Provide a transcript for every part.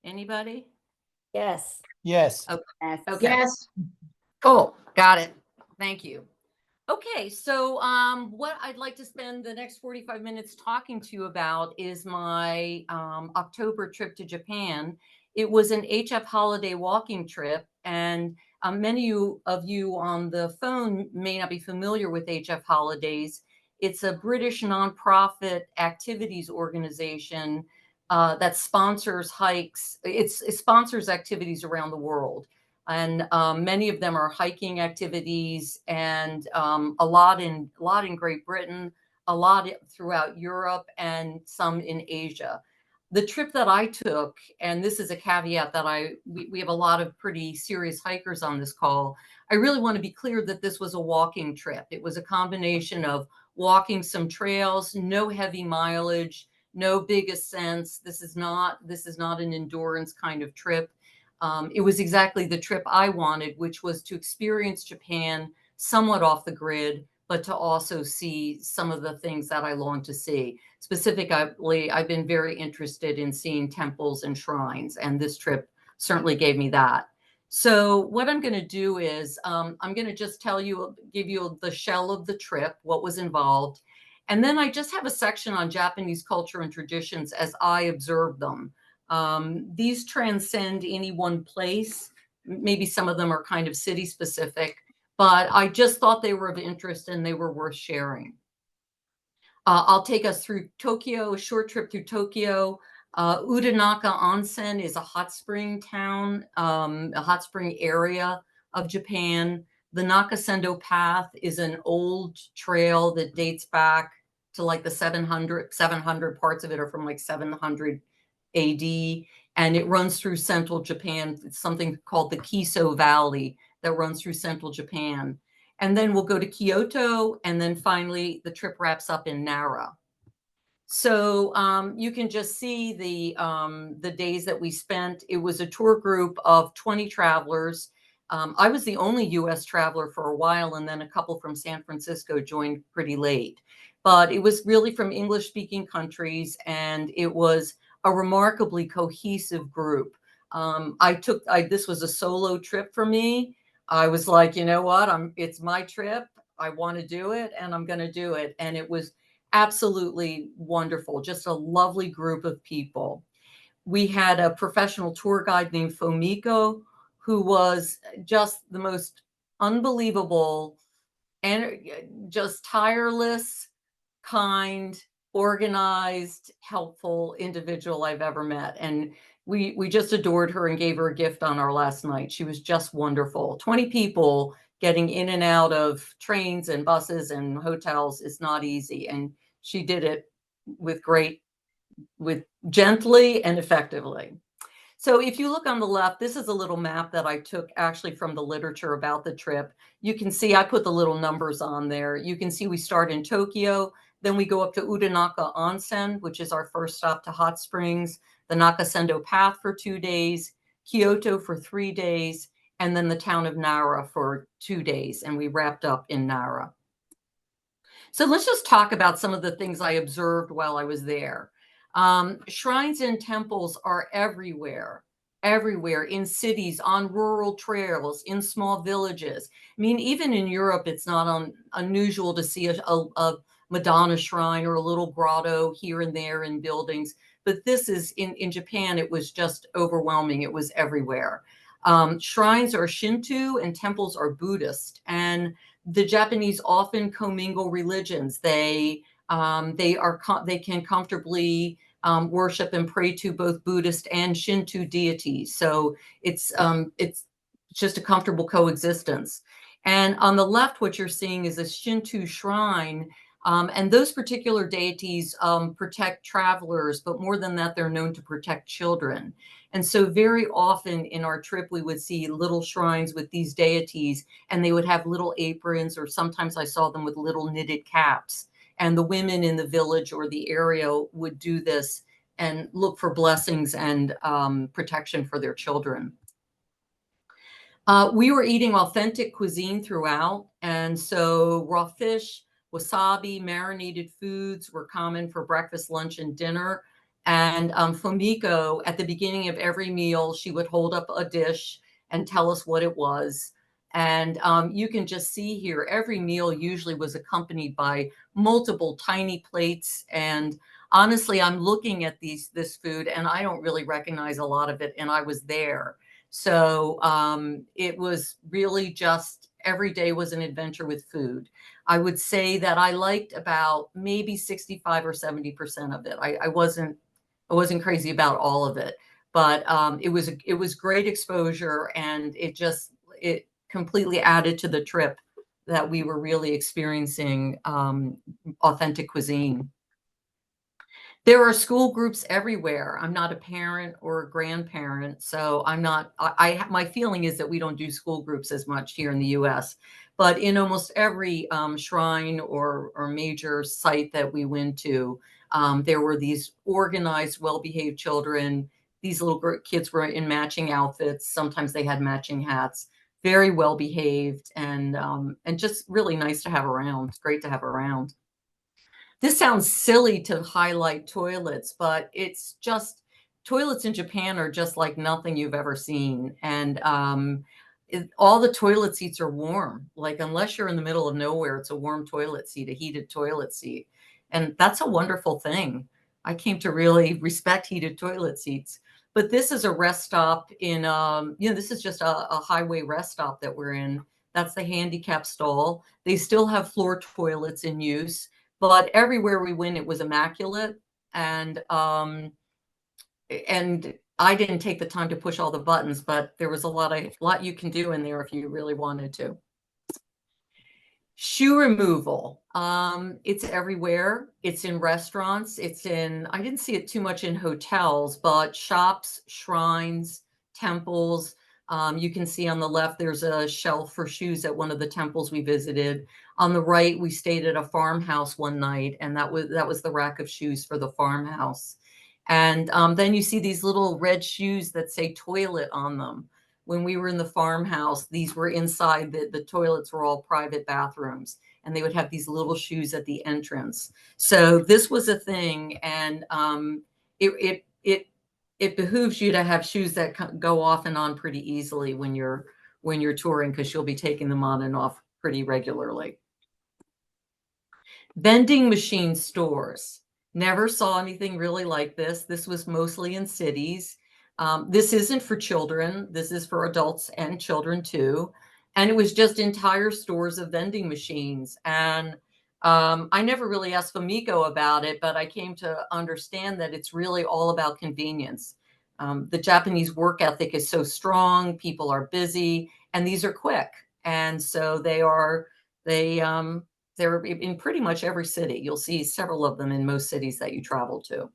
Anybody? Yes. Yes. Okay. Yes. Okay. Yes. Cool. Got it. Thank you. Okay, so what I'd like to spend the next 45 minutes talking to you about is my October trip to Japan. It was an HF holiday walking trip, and many of you on the phone may not be familiar with HF Holidays. It's a British nonprofit activities organization that sponsors hikes. It sponsors activities around the world. And many of them are hiking activities, and a lot in Great Britain, a lot throughout Europe, and some in Asia. The trip that I took, and this is a caveat that we have a lot of pretty serious hikers on this call. I really want to be clear that this was a walking trip. It was a combination of walking some trails, no heavy mileage, no big ascents. This is not an endurance kind of trip. It was exactly the trip I wanted, which was to experience Japan somewhat off the grid, but to also see some of the things that I long to see. Specifically, I've been very interested in seeing temples and shrines, and this trip certainly gave me that. So what I'm going to do is I'm going to just give you the shell of the trip, what was involved. And then I just have a section on Japanese culture and traditions as I observe them. These transcend any one place. Maybe some of them are kind of city specific, but I just thought they were of interest and they were worth sharing. I'll take us through Tokyo, a short trip through Tokyo. Udanaka Onsen is a hot spring town, a hot spring area of Japan. The Nakasendo Path is an old trail that dates back to like the 700 parts of it are from like 700 AD, and it runs through central Japan. It's something called the Kiso Valley that runs through central Japan. And then we'll go to Kyoto, and then finally the trip wraps up in Nara. So you can just see the days that we spent. It was a tour group of 20 travelers. I was the only US traveler for a while, and then a couple from San Francisco joined pretty late. But it was really from English-speaking countries, and it was a remarkably cohesive group. This was a solo trip for me. I was like, you know what? It's my trip. I want to do it, and I'm going to do it. And it was absolutely wonderful. Just a lovely group of people. We had a professional tour guide named Fumiko, who was just the most unbelievable and just tireless, kind, organized, helpful individual I've ever met. And we just adored her and gave her a gift on our last night. She was just wonderful. 20 people getting in and out of trains and buses and hotels is not easy. And she did it with gently and effectively. So if you look on the left, this is a little map that I took actually from the literature about the trip. You can see I put the little numbers on there. You can see we start in Tokyo, then we go up to Udanaka Onsen, which is our first stop to hot springs, the Nakasendo Path for 2 days, Kyoto for 3 days, and then the town of Nara for 2 days. And we wrapped up in Nara. So let's just talk about some of the things I observed while I was there. Shrines and temples are everywhere in cities, on rural trails, in small villages. I mean, even in Europe, it's not unusual to see a Madonna shrine or a little grotto here and there in buildings. But this is in Japan, it was just overwhelming. It was everywhere. Shrines are Shinto and temples are Buddhist. And the Japanese often commingle religions. They can comfortably worship and pray to both Buddhist and Shinto deities. So it's just a comfortable coexistence. And on the left, what you're seeing is a Shinto shrine. And those particular deities protect travelers, but more than that, they're known to protect children. And so very often in our trip, we would see little shrines with these deities, and they would have little aprons, or sometimes I saw them with little knitted caps. And the women in the village or the area would do this and look for blessings and protection for their children. We were eating authentic cuisine throughout. And so raw fish, wasabi, marinated foods were common for breakfast, lunch, and dinner. And Fumiko, at the beginning of every meal, she would hold up a dish and tell us what it was. And you can just see here, every meal usually was accompanied by multiple tiny plates. And honestly, I'm looking at this food and I don't really recognize a lot of it. And I was there. So it was really just every day was an adventure with food. I would say that I liked about maybe 65 or 70% of it. I wasn't crazy about all of it, but it was great exposure, and it completely added to the trip that we were really experiencing authentic cuisine. There are school groups everywhere. I'm not a parent or a grandparent, so I'm not. My feeling is that we don't do school groups as much here in the U.S. But in almost every shrine or major site that we went to, there were these organized, well-behaved children. These little kids were in matching outfits. Sometimes they had matching hats. Very well behaved and just really nice to have around. It's great to have around. This sounds silly to highlight toilets, but it's just toilets in Japan are just like nothing you've ever seen. And all the toilet seats are warm. Like, unless you're in the middle of nowhere, it's a warm toilet seat, a heated toilet seat. And that's a wonderful thing. I came to really respect heated toilet seats. But this is a rest stop this is just a highway rest stop that we're in. That's the handicap stall. They still have floor toilets in use, but everywhere we went, it was immaculate. And I didn't take the time to push all the buttons, but there was a lot you can do in there if you really wanted to. Shoe removal. It's everywhere. It's in restaurants. I didn't see it too much in hotels, but shops, shrines, temples. You can see on the left, there's a shelf for shoes at one of the temples we visited. On the right, we stayed at a farmhouse one night, and that was the rack of shoes for the farmhouse. And then you see these little red shoes that say toilet on them. When we were in the farmhouse, these were inside the toilets were all private bathrooms, and they would have these little shoes at the entrance. So this was a thing, and it it it it behooves you to have shoes that go off and on pretty easily when you're touring, because you'll be taking them on and off pretty regularly. Vending machine stores. Never saw anything really like this. This was mostly in cities. This isn't for children. This is for adults and children too. And it was just entire stores of vending machines. And I never really asked Fumiko about it, but I came to understand that it's really all about convenience. The Japanese work ethic is so strong. People are busy, and these are quick. And so they're in pretty much every city. You'll see several of them in most cities that you travel to.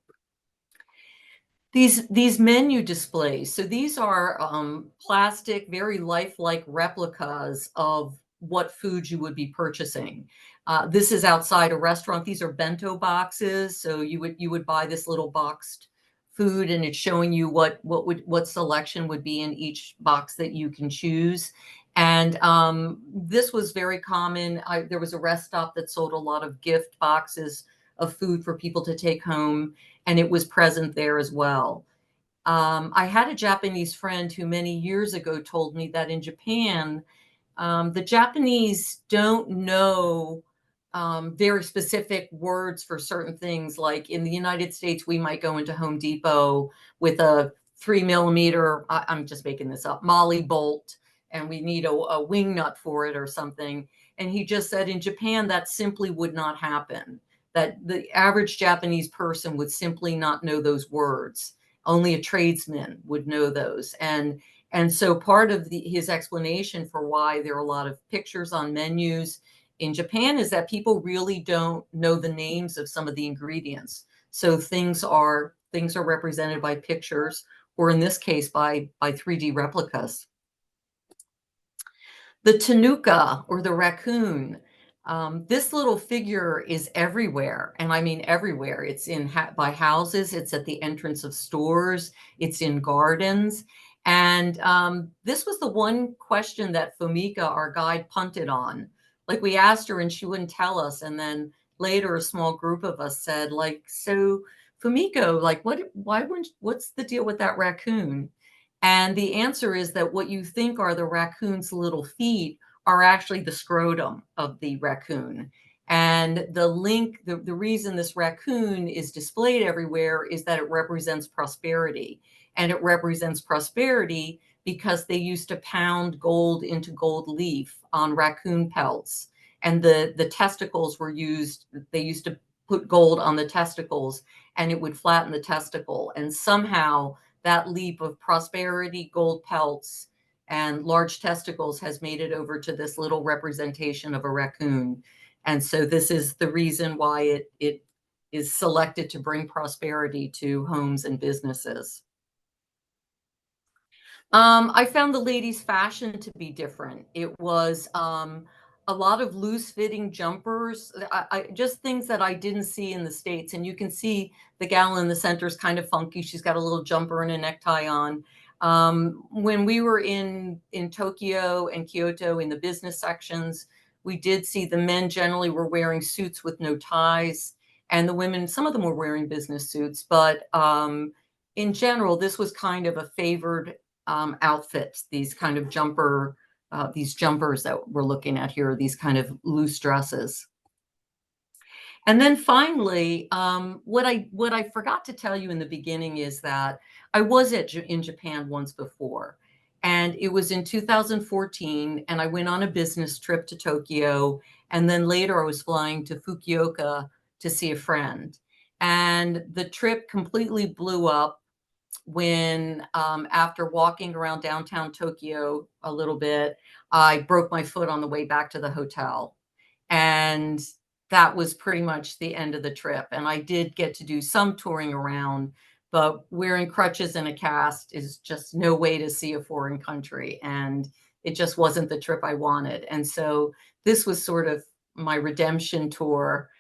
These menu displays. So these are plastic, very lifelike replicas of what food you would be purchasing. This is outside a restaurant. These are bento boxes. So you would buy this little boxed food, and it's showing you what selection would be in each box that you can choose. And this was very common. There was a rest stop that sold a lot of gift boxes of food for people to take home, and it was present there as well. I had a Japanese friend who many years ago told me that in Japan, the Japanese don't know very specific words for certain things. Like in the United States, we might go into Home Depot with a 3 millimeter, I'm just making this up, Molly bolt, and we need a wing nut for it or something. And he just said in Japan, that simply would not happen. That the average Japanese person would simply not know those words. Only a tradesman would know those. And so part of his explanation for why there are a lot of pictures on menus in Japan is that people really don't know the names of some of the ingredients. So things are represented by pictures, or in this case, by 3D replicas. The tanuka, or the raccoon. This little figure is everywhere, and I mean everywhere. It's by houses, it's at the entrance of stores, it's in gardens. And this was the one question that Fumika, our guide, punted on. Like, we asked her and she wouldn't tell us, and then later a small group of us said, like, so Fumiko, like, what's the deal with that raccoon? And the answer is that what you think are the raccoon's little feet are actually the scrotum of the raccoon. And the reason this raccoon is displayed everywhere is that it represents prosperity. And it represents prosperity because they used to pound gold into gold leaf on raccoon pelts. And the testicles were used, they used to put gold on the testicles and it would flatten the testicle. And somehow that leap of prosperity, gold pelts, and large testicles has made it over to this little representation of a raccoon. And so this is the reason why it is selected to bring prosperity to homes and businesses. I found the ladies' fashion to be different. It was a lot of loose-fitting jumpers, just things that I didn't see in the States. And you can see the gal in the center is kind of funky. She's got a little jumper and a necktie on. When we were in Tokyo and Kyoto in the business sections, we did see the men generally were wearing suits with no ties, and the women, some of them were wearing business suits, but in general, this was kind of a favored outfits, these kind of these jumpers that we're looking at here, these kind of loose dresses. And then finally, what I forgot to tell you in the beginning is that I was in Japan once before, and it was in 2014, and I went on a business trip to Tokyo, and then later I was flying to Fukuoka to see a friend, and the trip completely blew up when after walking around downtown Tokyo a little bit, I broke my foot on the way back to the hotel. And that was pretty much the end of the trip. And I did get to do some touring around, but wearing crutches and a cast is just no way to see a foreign country. And it just wasn't the trip I wanted. And so this was sort of my redemption tour.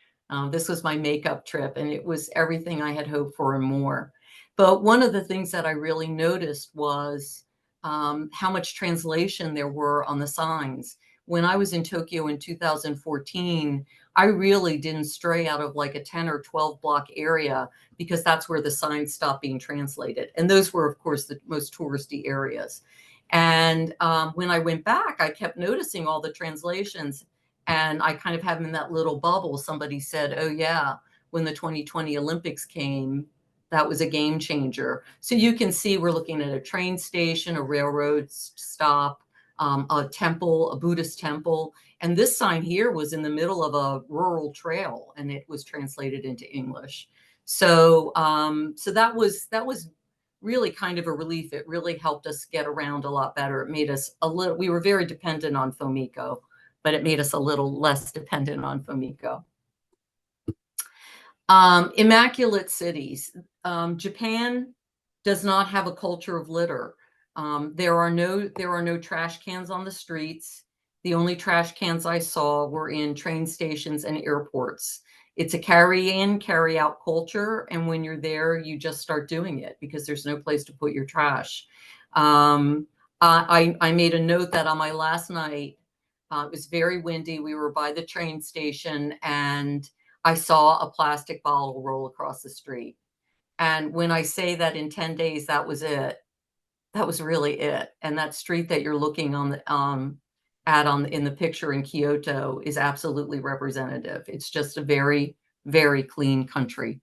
This was my makeup trip, and it was everything I had hoped for and more. But one of the things that I really noticed was how much translation there were on the signs. When I was in Tokyo in 2014, I really didn't stray out of like a 10 or 12 block area because that's where the signs stopped being translated. And those were, of course, the most touristy areas. And when I went back, I kept noticing all the translations, and I kind of have them in that little bubble. Somebody said, oh, yeah, when the 2020 Olympics came, that was a game changer. So you can see we're looking at a train station, a railroad stop, a temple, a Buddhist temple. And this sign here was in the middle of a rural trail, and it was translated into English. So so that was really kind of a relief. It really helped us get around a lot better. It made us a little, we were very dependent on Fumiko, but it made us a little less dependent on Fumiko. Immaculate cities. Japan does not have a culture of litter. There are no trash cans on the streets. The only trash cans I saw were in train stations and airports. It's a carry in, carry out culture, and when you're there, you just start doing it because there's no place to put your trash. I made a note that on my last night, it was very windy. We were by the train station, and I saw a plastic bottle roll across the street. And when I say that in 10 days, that was it. That was really it. And that street that you're looking on the in the picture in Kyoto is absolutely representative. It's just a very, very clean country.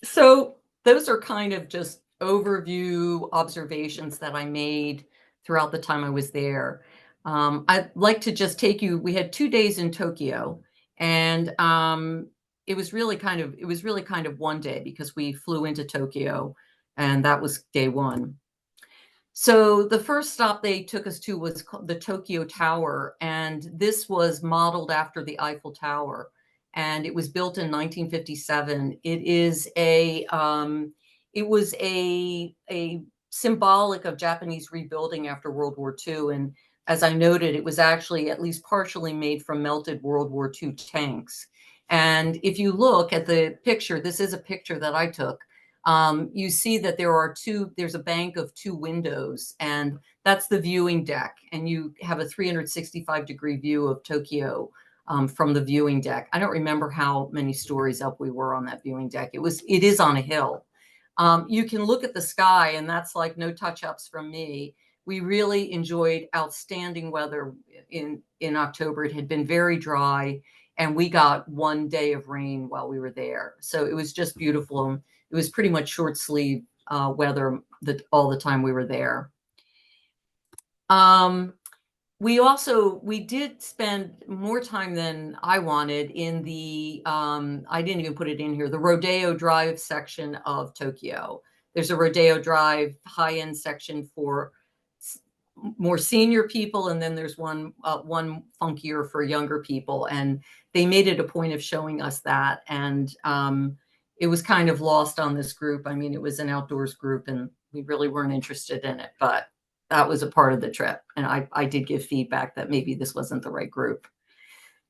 So those are kind of just overview observations that I made throughout the time I was there. I'd like to just take you, we had 2 days in Tokyo, and it was really kind of one day because we flew into Tokyo, and that was day one. So the first stop they took us to was the Tokyo Tower, and this was modeled after the Eiffel Tower, and it was built in 1957. It was a symbolic of Japanese rebuilding after World War II, and as I noted, it was actually at least partially made from melted World War II tanks. And if you look at the picture, this is a picture that I took. You see that there's a bank of 2 windows, and that's the viewing deck. And you have a 365-degree view of Tokyo from the viewing deck. I don't remember how many stories up we were on that viewing deck. It is on a hill. You can look at the sky, and that's like no touch-ups from me. We really enjoyed outstanding weather in October. It had been very dry, and we got one day of rain while we were there. So it was just beautiful. It was pretty much short sleeve weather all the time we were there. We did spend more time than I wanted in the, I didn't even put it in here, the Rodeo Drive section of Tokyo. There's a Rodeo Drive high-end section for more senior people, and then there's one funkier for younger people. And they made it a point of showing us that. And it was kind of lost on this group. I mean, it was an outdoors group, and we really weren't interested in it, but that was a part of the trip. And I did give feedback that maybe this wasn't the right group.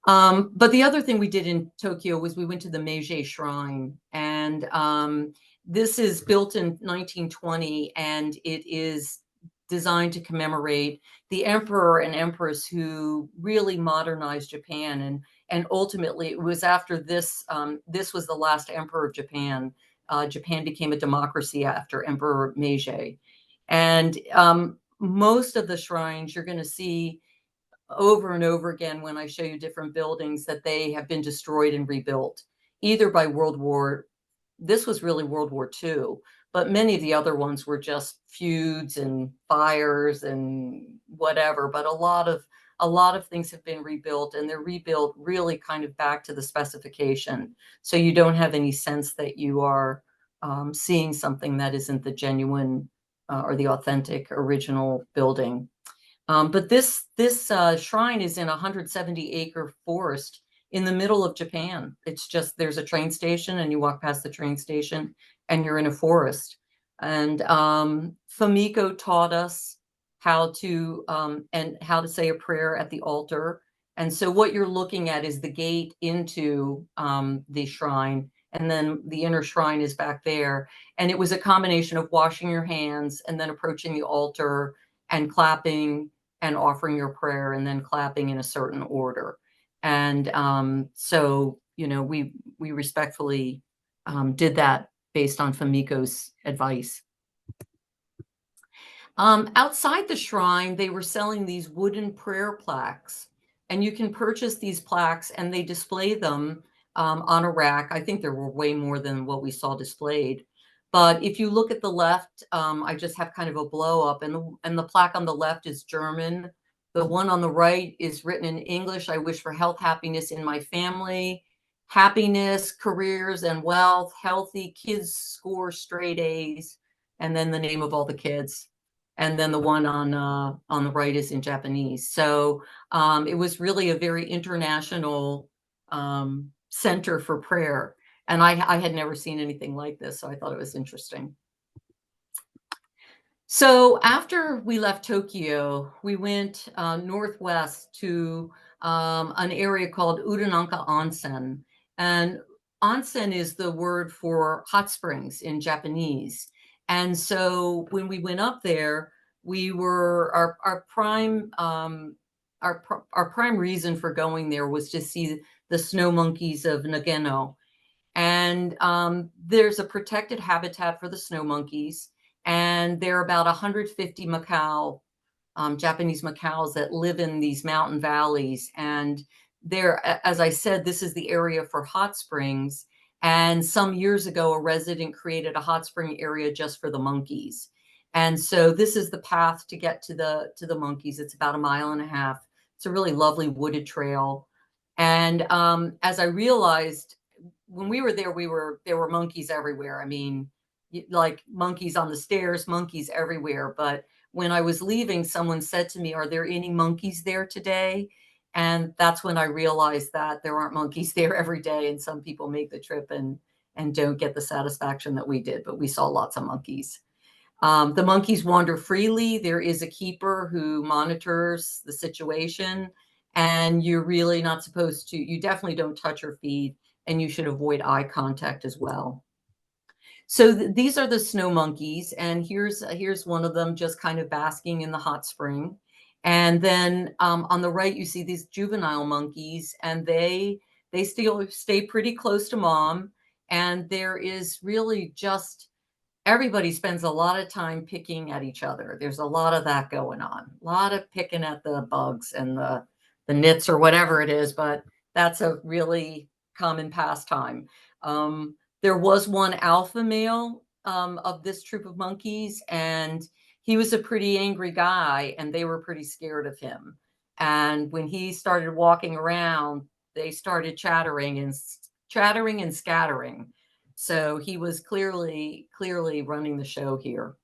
But the other thing we did in Tokyo was we went to the Meiji Shrine. And this is built in 1920, and it is designed to commemorate the emperor and empress who really modernized Japan. And ultimately, it was after this, this was the last emperor of Japan. Japan became a democracy after Emperor Meiji. And most of the shrines you're going to see over and over again when I show you different buildings that they have been destroyed and rebuilt, either by this was really World War II, but many of the other ones were just feuds and fires and whatever. But a lot of things have been rebuilt, and they're rebuilt really kind of back to the specification. So you don't have any sense that you are seeing something that isn't the genuine or the authentic original building. But this shrine is in a 170-acre forest in the middle of Japan. It's just, there's a train station, and you walk past the train station, and you're in a forest. And Fumiko taught us how to say a prayer at the altar. And so what you're looking at is the gate into the shrine, and then the inner shrine is back there. And it was a combination of washing your hands and then approaching the altar and clapping and offering your prayer and then clapping in a certain order. And so, you know, we respectfully did that based on Fumiko's advice. Outside the shrine, they were selling these wooden prayer plaques, and you can purchase these plaques, and they display them on a rack. I think there were way more than what we saw displayed. But if you look at the left, I just have kind of a blow up, and the plaque on the left is German. The one on the right is written in English. I wish for health, happiness in my family, happiness, careers, and wealth, healthy kids score straight A's, and then the name of all the kids. And then the one on the right is in Japanese. So it was really a very international center for prayer. And I had never seen anything like this, so I thought it was interesting. So after we left Tokyo, we went northwest to an area called Urananka Onsen. And onsen is the word for hot springs in Japanese. And so when we went up there, we were our prime reason for going there was to see the snow monkeys of Nagano. And there's a protected habitat for the snow monkeys, and there are about 150 macaw, Japanese macaws, that live in these mountain valleys. And there, as I said, this is the area for hot springs. And some years ago, a resident created a hot spring area just for the monkeys. And so this is the path to get to the monkeys. It's about 1.5 miles. It's a really lovely wooded trail. And as I realized, when we were there, there were monkeys everywhere. I mean, like monkeys on the stairs, monkeys everywhere. But when I was leaving, someone said to me, "Are there any monkeys there today?" And that's when I realized that there aren't monkeys there every day. And some people make the trip and don't get the satisfaction that we did, but we saw lots of monkeys. The monkeys wander freely. There is a keeper who monitors the situation, and you're really not supposed to, you definitely don't touch or feed, and you should avoid eye contact as well. So these are the snow monkeys, and here's one of them just kind of basking in the hot spring. And then on the right, you see these juvenile monkeys, and they still stay pretty close to mom. And there is really just everybody spends a lot of time picking at each other. There's a lot of that going on. A lot of picking at the bugs and the nits or whatever it is, but that's a really common pastime. There was one alpha male of this troop of monkeys, and he was a pretty angry guy, and they were pretty scared of him. And when he started walking around, they started chattering and scattering. So he was clearly running the show here.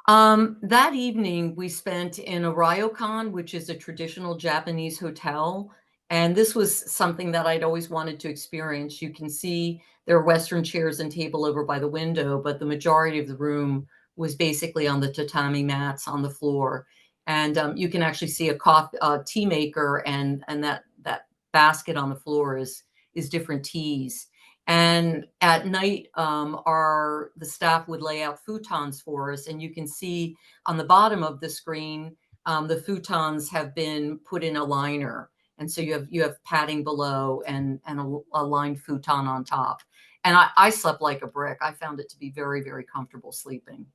That evening we spent in a ryokan, which is a traditional Japanese hotel. And this was something that I'd always wanted to experience. You can see there are Western chairs and table over by the window, but the majority of the room was basically on the tatami mats on the floor. And you can actually see a tea maker, and that basket on the floor is different teas. And at night, the staff would lay out futons for us, and you can see on the bottom of the screen, the futons have been put in a liner, and so you have padding below and a lined futon on top. And I slept like a brick. I found it to be very comfortable sleeping.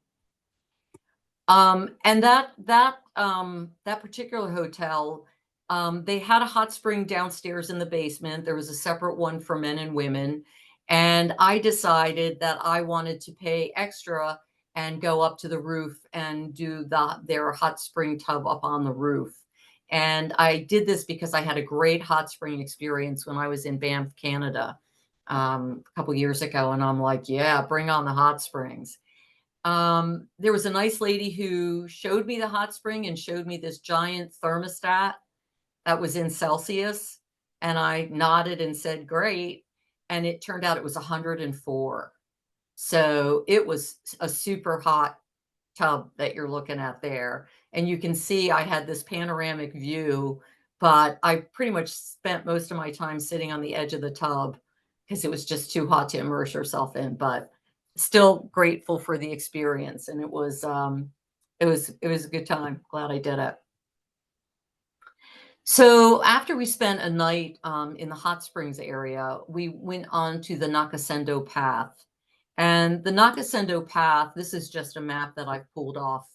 And that particular hotel, they had a hot spring downstairs in the basement. There was a separate one for men and women. And I decided that I wanted to pay extra and go up to the roof and do their hot spring tub up on the roof. And I did this because I had a great hot spring experience when I was in Banff, Canada, a couple years ago. And I'm like, yeah, bring on the hot springs. There was a nice lady who showed me the hot spring and showed me this giant thermostat that was in Celsius. And I nodded and said, great. And it turned out it was 104. So it was a super hot tub that you're looking at there. And you can see I had this panoramic view, but I pretty much spent most of my time sitting on the edge of the tub because it was just too hot to immerse yourself in. But still grateful for the experience, and it was a good time. Glad I did it. So after we spent a night in the hot springs area, we went on to the Nakasendo Path. And the Nakasendo Path, this is just a map that I've pulled off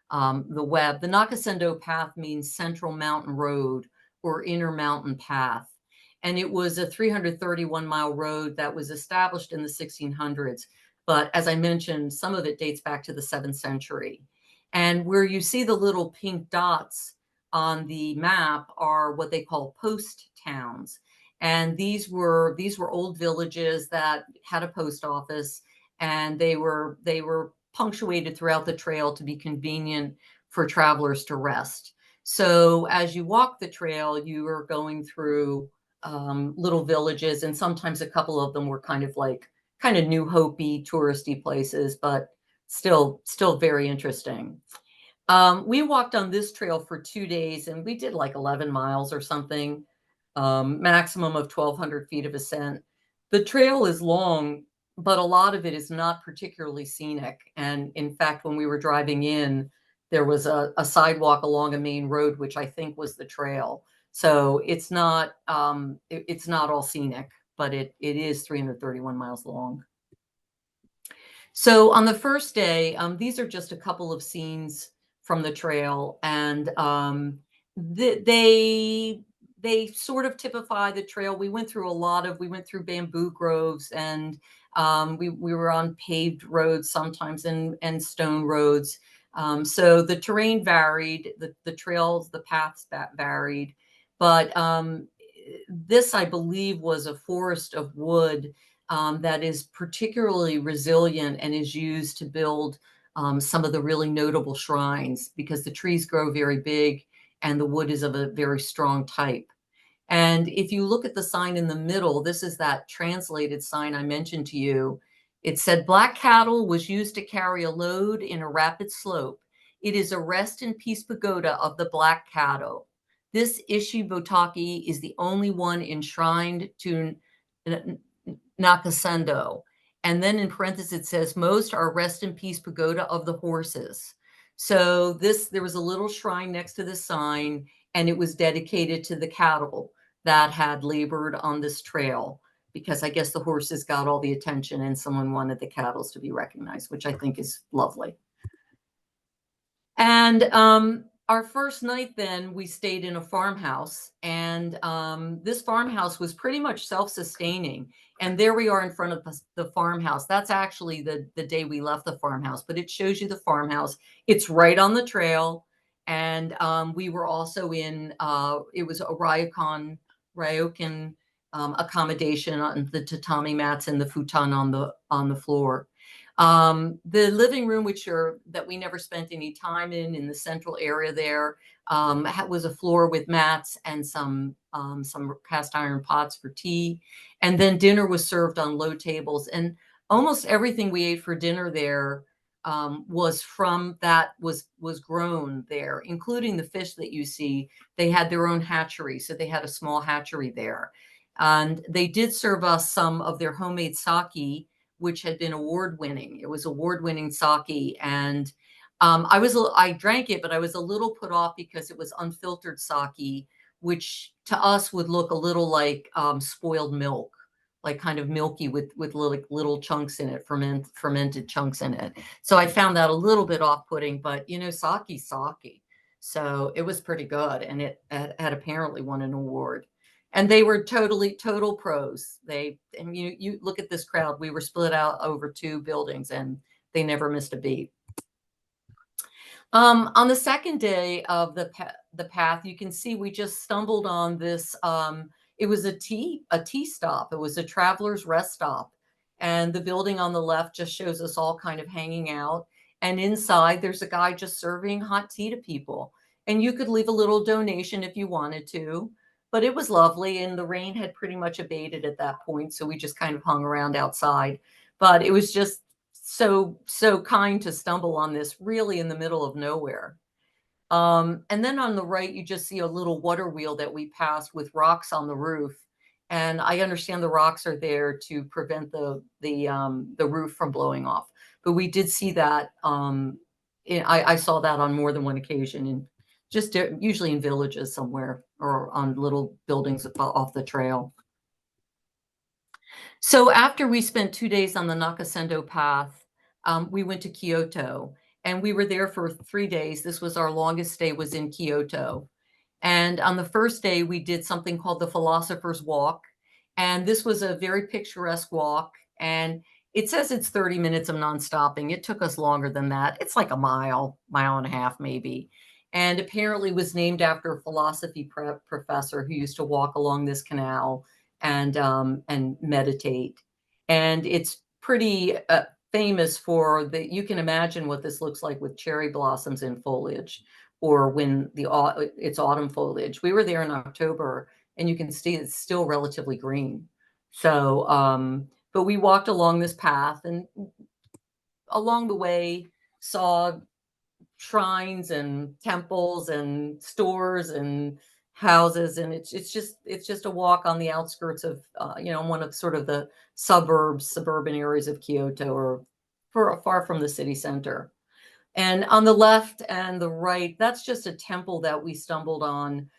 the web. The Nakasendo Path means Central Mountain Road or Inner Mountain Path. And it was a 331-mile road that was established in the 1600s. But as I mentioned, some of it dates back to the 7th century. And where you see the little pink dots on the map are what they call post towns. And these were old villages that had a post office, and they were punctuated throughout the trail to be convenient for travelers to rest. So as you walk the trail, you are going through little villages, and sometimes a couple of them were kind of New Hope-y, touristy places, but still very interesting. We walked on this trail for 2 days, and we did like 11 miles or something, maximum of 1,200 feet of ascent. The trail is long, but a lot of it is not particularly scenic. And in fact, when we were driving in, there was a sidewalk along a main road, which I think was the trail. So it's not all scenic, but it is 331 miles long. So on the first day, these are just a couple of scenes from the trail, and they sort of typify the trail. We went through bamboo groves, and we were on paved roads sometimes, and stone roads. So the terrain varied, the trails, the paths that varied, but this, I believe, was a forest of wood that is particularly resilient and is used to build some of the really notable shrines, because the trees grow very big and the wood is of a very strong type. And if you look at the sign in the middle, this is that translated sign I mentioned to you. It said, "Black cattle was used to carry a load in a rapid slope. It is a rest in peace pagoda of the black cattle. This Ishibotaki is the only one enshrined to Nakasendo." And then in parentheses, it says, "Most are rest in peace pagoda of the horses." So there was a little shrine next to the sign, and it was dedicated to the cattle that had labored on this trail, because I guess the horses got all the attention and someone wanted the cattle to be recognized, which I think is lovely. And our first night, then we stayed in a farmhouse, and this farmhouse was pretty much self-sustaining. And there we are in front of the farmhouse. That's actually the day we left the farmhouse, but it shows you the farmhouse. It's right on the trail, and we were also in. It was a ryokan accommodation on the tatami mats and the futon on the floor. The living room, that we never spent any time in the central area there, was a floor with mats and some cast iron pots for tea. And then dinner was served on low tables. And almost everything we ate for dinner there was grown there, including the fish that you see. They had their own hatchery, so they had a small hatchery there. And they did serve us some of their homemade sake, which had been award winning. It was award winning sake, and I drank it, but I was a little put off because it was unfiltered sake, which to us would look a little like spoiled milk, like kind of milky with little chunks in it, fermented chunks in it. So I found that a little bit off putting, but sake's sake. So it was pretty good, and it had apparently won an award. And they were total pros. And you look at this crowd. We were split out over 2 buildings, and they never missed a beat. On the second day of the path, you can see we just stumbled on this. It was a tea stop. It was a traveler's rest stop, and the building on the left just shows us all kind of hanging out. And inside, there's a guy just serving hot tea to people, and you could leave a little donation if you wanted to. But it was lovely, and the rain had pretty much abated at that point, so we just kind of hung around outside. But it was just so kind to stumble on this really in the middle of nowhere. And then on the right, you just see a little water wheel that we passed with rocks on the roof. And I understand the rocks are there to prevent the roof from blowing off. But we did see that. I saw that on more than one occasion, and just usually in villages somewhere or on little buildings off the trail. So after we spent 2 days on the Nakasendo path, we went to Kyoto, and we were there for 3 days. This was our longest stay, was in Kyoto. And on the first day, we did something called the Philosopher's Walk. And this was a very picturesque walk. And it says it's 30 minutes of non-stopping. It took us longer than that. It's like a mile and a half, maybe. And apparently was named after a philosophy professor who used to walk along this canal and meditate. And it's pretty famous for you can imagine what this looks like with cherry blossoms in foliage, or when it's autumn foliage. We were there in October, and you can see it's still relatively green. So, but we walked along this path, and along the way saw shrines and temples and stores and houses, and it's just a walk on the outskirts of one of sort of the suburban areas of Kyoto, or far from the city center. And on the left and the right, that's just a temple that we stumbled on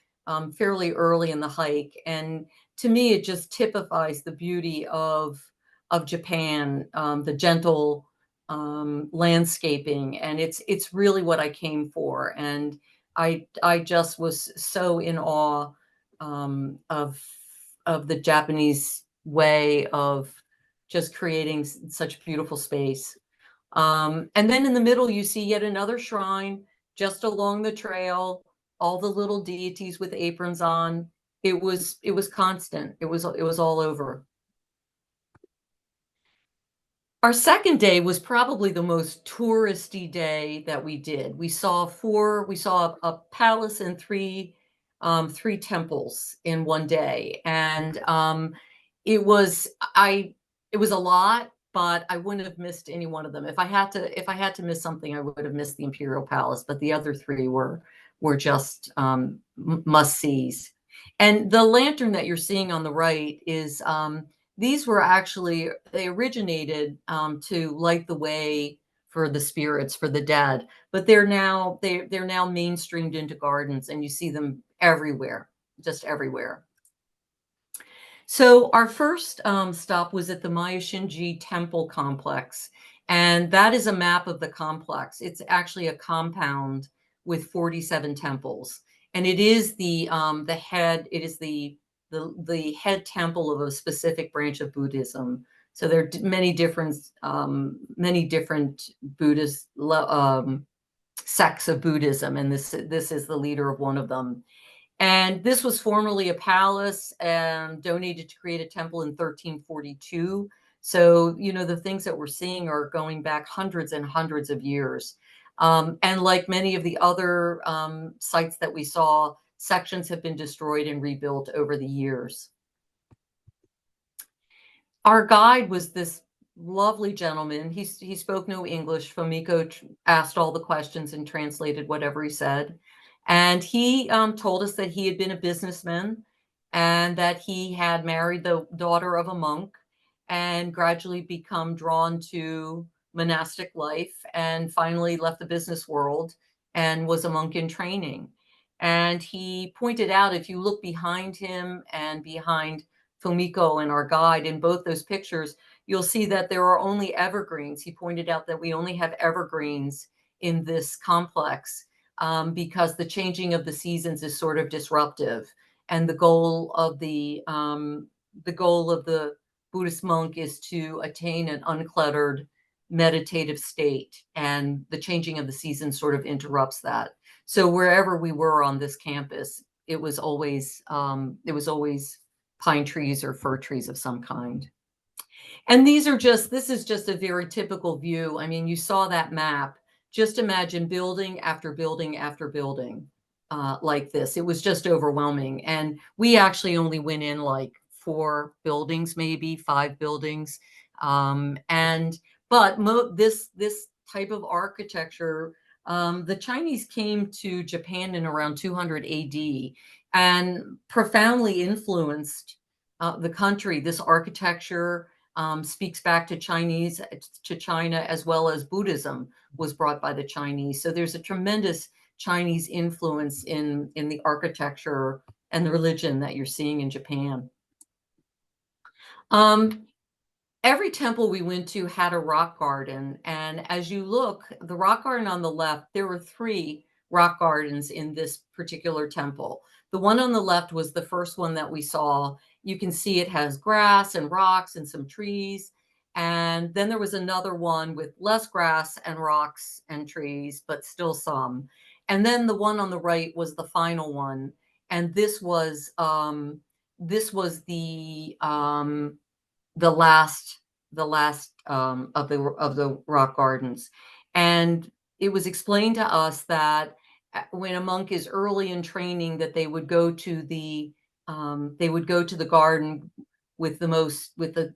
fairly early in the hike. And to me, it just typifies the beauty of Japan, the gentle landscaping, and it's really what I came for. And I just was so in awe of the Japanese way of just creating such beautiful space. And then in the middle, you see yet another shrine just along the trail, all the little deities with aprons on. It was constant. It was all over. Our second day was probably the most touristy day that we did. We saw a palace and three temples in one day. And it was it was a lot, but I wouldn't have missed any one of them. If I had to miss something, I would have missed the Imperial Palace, but the other 3 were just must-sees. And the lantern that you're seeing on the right is they originated to light the way for the spirits, for the dead. But they're now mainstreamed into gardens, and you see them everywhere, just everywhere. So our first stop was at the Myoshinji Temple Complex, and that is a map of the complex. It's actually a compound with 47 temples, and it is the head. It is the head temple of a specific branch of Buddhism. So there are many different Buddhist sects of Buddhism, and this is the leader of one of them. And this was formerly a palace and donated to create a temple in 1342. So, the things that we're seeing are going back hundreds and hundreds of years. And like many of the other sites that we saw, sections have been destroyed and rebuilt over the years. Our guide was this lovely gentleman. He spoke no English. Fumiko asked all the questions and translated whatever he said. And he told us that he had been a businessman and that he had married the daughter of a monk and gradually become drawn to monastic life and finally left the business world and was a monk in training. And he pointed out, if you look behind him and behind Fumiko and our guide in both those pictures, you'll see that there are only evergreens. He pointed out that we only have evergreens in this complex because the changing of the seasons is sort of disruptive, and the goal of the Buddhist monk is to attain an uncluttered meditative state, and the changing of the seasons sort of interrupts that. So wherever we were on this campus, it was always pine trees or fir trees of some kind. And this is just a very typical view. I mean, you saw that map. Just imagine building after building after building like this. It was just overwhelming. And we actually only went in like 4 buildings, maybe 5 buildings. This type of architecture, the Chinese came to Japan in around 200 AD and profoundly influenced the country. This architecture speaks back to China, as well as Buddhism was brought by the Chinese. So there's a tremendous Chinese influence in the architecture and the religion that you're seeing in Japan. Every temple we went to had a rock garden, and as you look, the rock garden on the left, there were 3 rock gardens in this particular temple. The one on the left was the first one that we saw. You can see it has grass and rocks and some trees. And then there was another one with less grass and rocks and trees, but still some. And then the one on the right was the final one. And this was the last of the rock gardens. And it was explained to us that when a monk is early in training, that they would go to the garden with the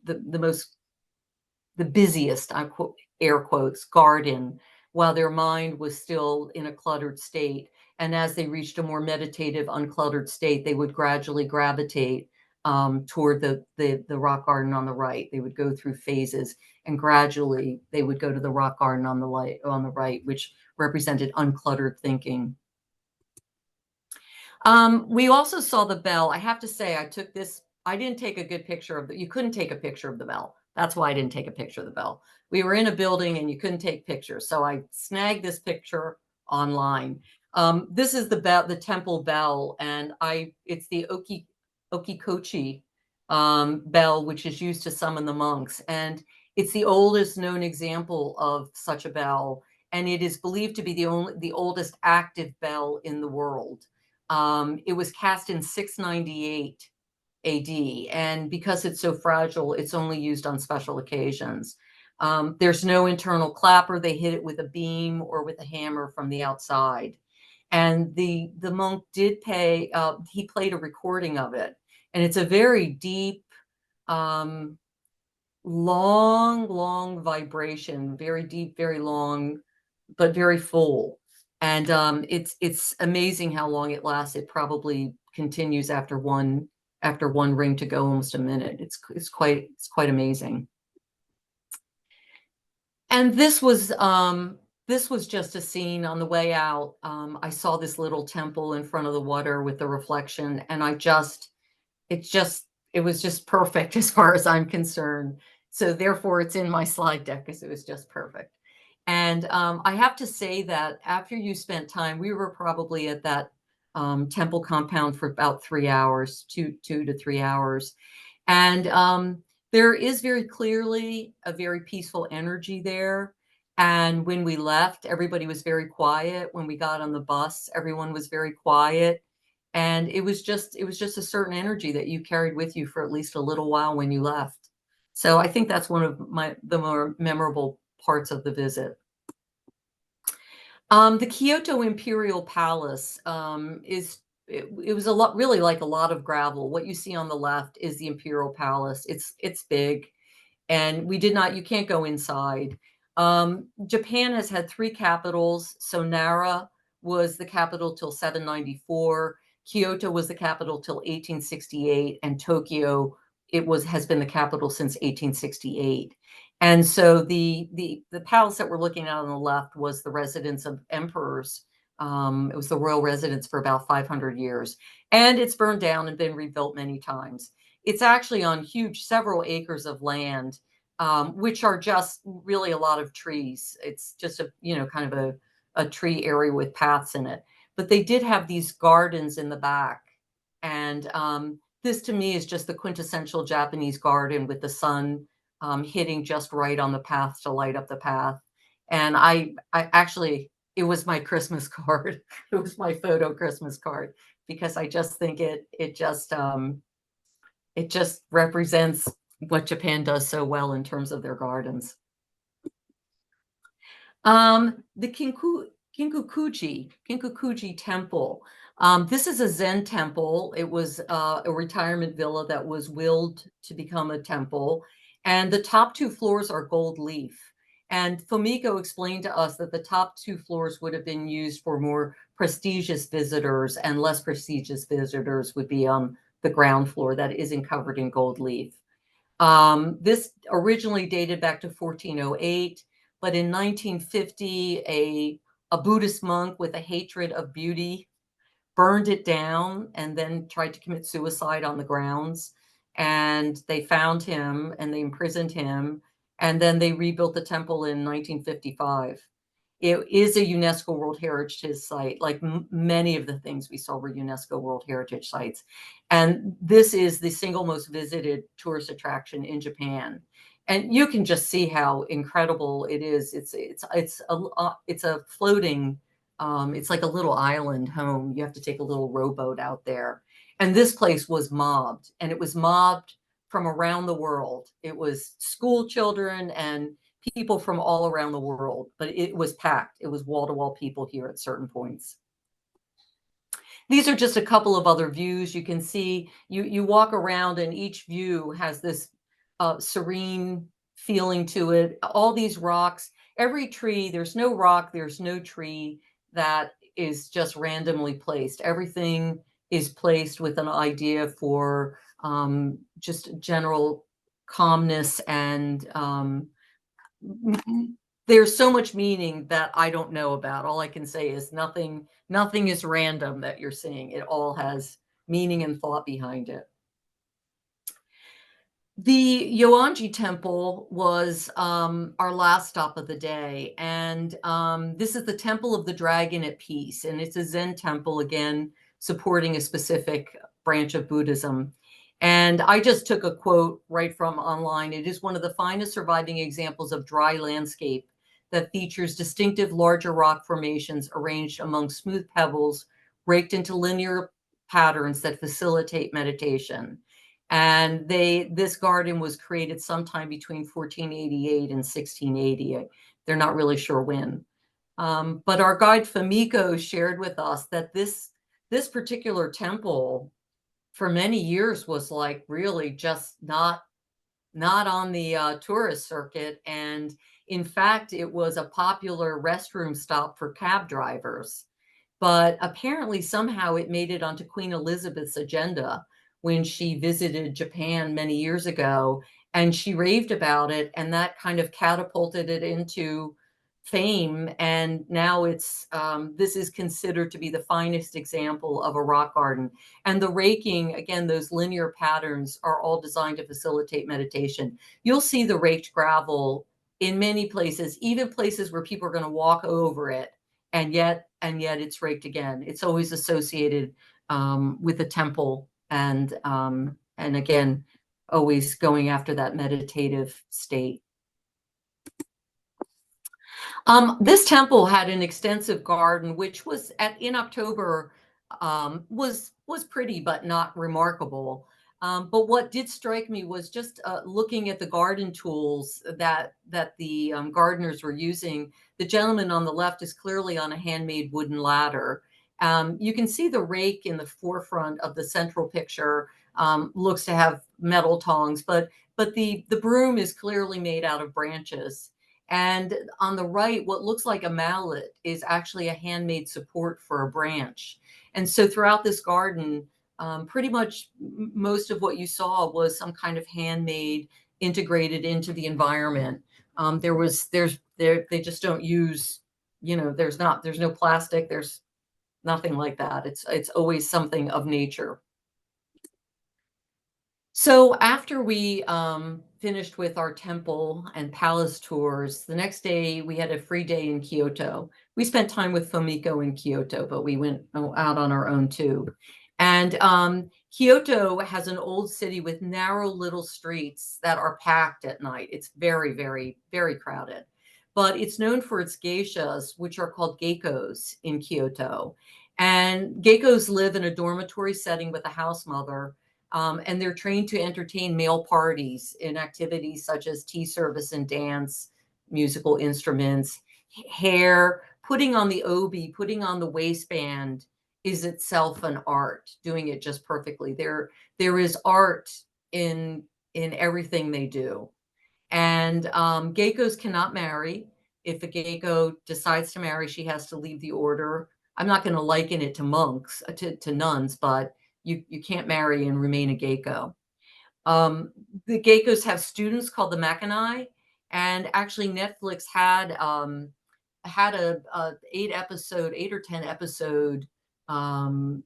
busiest, I quote, air quotes, garden, while their mind was still in a cluttered state. And as they reached a more meditative, uncluttered state, they would gradually gravitate toward the rock garden on the right. They would go through phases, and gradually they would go to the rock garden on the right, which represented uncluttered thinking. We also saw the bell. I have to say, I didn't take a good picture of you couldn't take a picture of the bell. That's why I didn't take a picture of the bell. We were in a building and you couldn't take pictures. So I snagged this picture online. This is the temple bell, and it's the Okikochi bell, which is used to summon the monks. And it's the oldest known example of such a bell. And it is believed to be the oldest active bell in the world. It was cast in 698 AD. And because it's so fragile, it's only used on special occasions. There's no internal clapper. They hit it with a beam or with a hammer from the outside. And the monk he played a recording of it. And it's a very deep, long vibration, very deep, very long, but very full. And it's amazing how long it lasts. It probably continues after one ring to go almost a minute. It's quite amazing. And this was just a scene on the way out. I saw this little temple in front of the water with the reflection, and it just it was just perfect as far as I'm concerned. So therefore, it's in my slide deck because it was just perfect. And I have to say that after you spent time, we were probably at that temple compound for about 3 hours, 2 to 3 hours. And there is very clearly a very peaceful energy there. And when we left, everybody was very quiet. When we got on the bus, everyone was very quiet. And it was just a certain energy that you carried with you for at least a little while when you left. So I think that's one of the more memorable parts of the visit. The Kyoto Imperial Palace it was a lot, really like a lot of gravel. What you see on the left is the Imperial Palace. It's big, and you can't go inside. Japan has had three capitals. So Nara was the capital till 794. Kyoto was the capital till 1868, and Tokyo has been the capital since 1868. And so the palace that we're looking at on the left was the residence of emperors. It was the royal residence for about 500 years, and it's burned down and been rebuilt many times. It's actually on several acres of land, which are just really a lot of trees. It's just kind of a tree area with paths in it. But they did have these gardens in the back. And this to me is just the quintessential Japanese garden with the sun hitting just right on the path to light up the path. And I actually, it was my Christmas card. It was my photo Christmas card because I just think it just represents what Japan does so well in terms of their gardens. The Kinkakuji Temple. This is a Zen temple. It was a retirement villa that was willed to become a temple. And the top two floors are gold leaf. And Fumiko explained to us that the top two floors would have been used for more prestigious visitors, and less prestigious visitors would be on the ground floor that isn't covered in gold leaf. This originally dated back to 1408, but in 1950, a Buddhist monk with a hatred of beauty burned it down and then tried to commit suicide on the grounds. And they found him and they imprisoned him. And then they rebuilt the temple in 1955. It is a UNESCO World Heritage Site. Like many of the things we saw were UNESCO World Heritage Sites. And this is the single most visited tourist attraction in Japan. And you can just see how incredible it is. It's a floating, it's like a little island home. You have to take a little rowboat out there. And this place was mobbed, and it was mobbed from around the world. It was school children and people from all around the world, but it was packed. It was wall-to-wall people here at certain points. These are just a couple of other views. You can see, you walk around and each view has this serene feeling to it. All these rocks, every tree, there's no rock, there's no tree that is just randomly placed. Everything is placed with an idea for just general calmness, and there's so much meaning that I don't know about. All I can say is nothing is random that you're seeing. It all has meaning and thought behind it. The Yoanji Temple was our last stop of the day, and this is the Temple of the Dragon at Peace, and it's a Zen temple, again, supporting a specific branch of Buddhism. And I just took a quote right from online. It is one of the finest surviving examples of dry landscape that features distinctive larger rock formations arranged among smooth pebbles, raked into linear patterns that facilitate meditation. And this garden was created sometime between 1488 and 1680. They're not really sure when. But our guide Fumiko shared with us that this particular temple for many years was like really just not on the tourist circuit. And in fact, it was a popular restroom stop for cab drivers. But apparently somehow it made it onto Queen Elizabeth's agenda when she visited Japan many years ago. and she raved about it, and that kind of catapulted it into fame. And now it's this is considered to be the finest example of a rock garden. And the raking, again, those linear patterns are all designed to facilitate meditation. You'll see the raked gravel in many places, even places where people are going to walk over it, and yet it's raked again. It's always associated with a temple, and again, always going after that meditative state. This temple had an extensive garden, which was in October, was pretty but not remarkable. But what did strike me was just looking at the garden tools that the gardeners were using. The gentleman on the left is clearly on a handmade wooden ladder. You can see the rake in the forefront of the central picture looks to have metal tongs, but the broom is clearly made out of branches. And on the right, what looks like a mallet is actually a handmade support for a branch. And so throughout this garden, pretty much most of what you saw was some kind of handmade integrated into the environment. They just don't use, there's no plastic, there's nothing like that. It's always something of nature. So after we finished with our temple and palace tours, the next day we had a free day in Kyoto. We spent time with Fumiko in Kyoto, but we went out on our own too. And Kyoto has an old city with narrow little streets that are packed at night. It's very, very, very crowded. But it's known for its geishas, which are called geckos in Kyoto. And geckos live in a dormitory setting with a house mother, and they're trained to entertain male parties in activities such as tea service and dance, musical instruments, hair, putting on the obi, putting on the waistband is itself an art, doing it just perfectly. There is art in everything they do. And geckos cannot marry. If a gecko decides to marry, she has to leave the order. I'm not going to liken it to monks, to nuns, but you can't marry and remain a gecko. The geckos have students called the Makanai, and actually Netflix had a 8 or 10 episode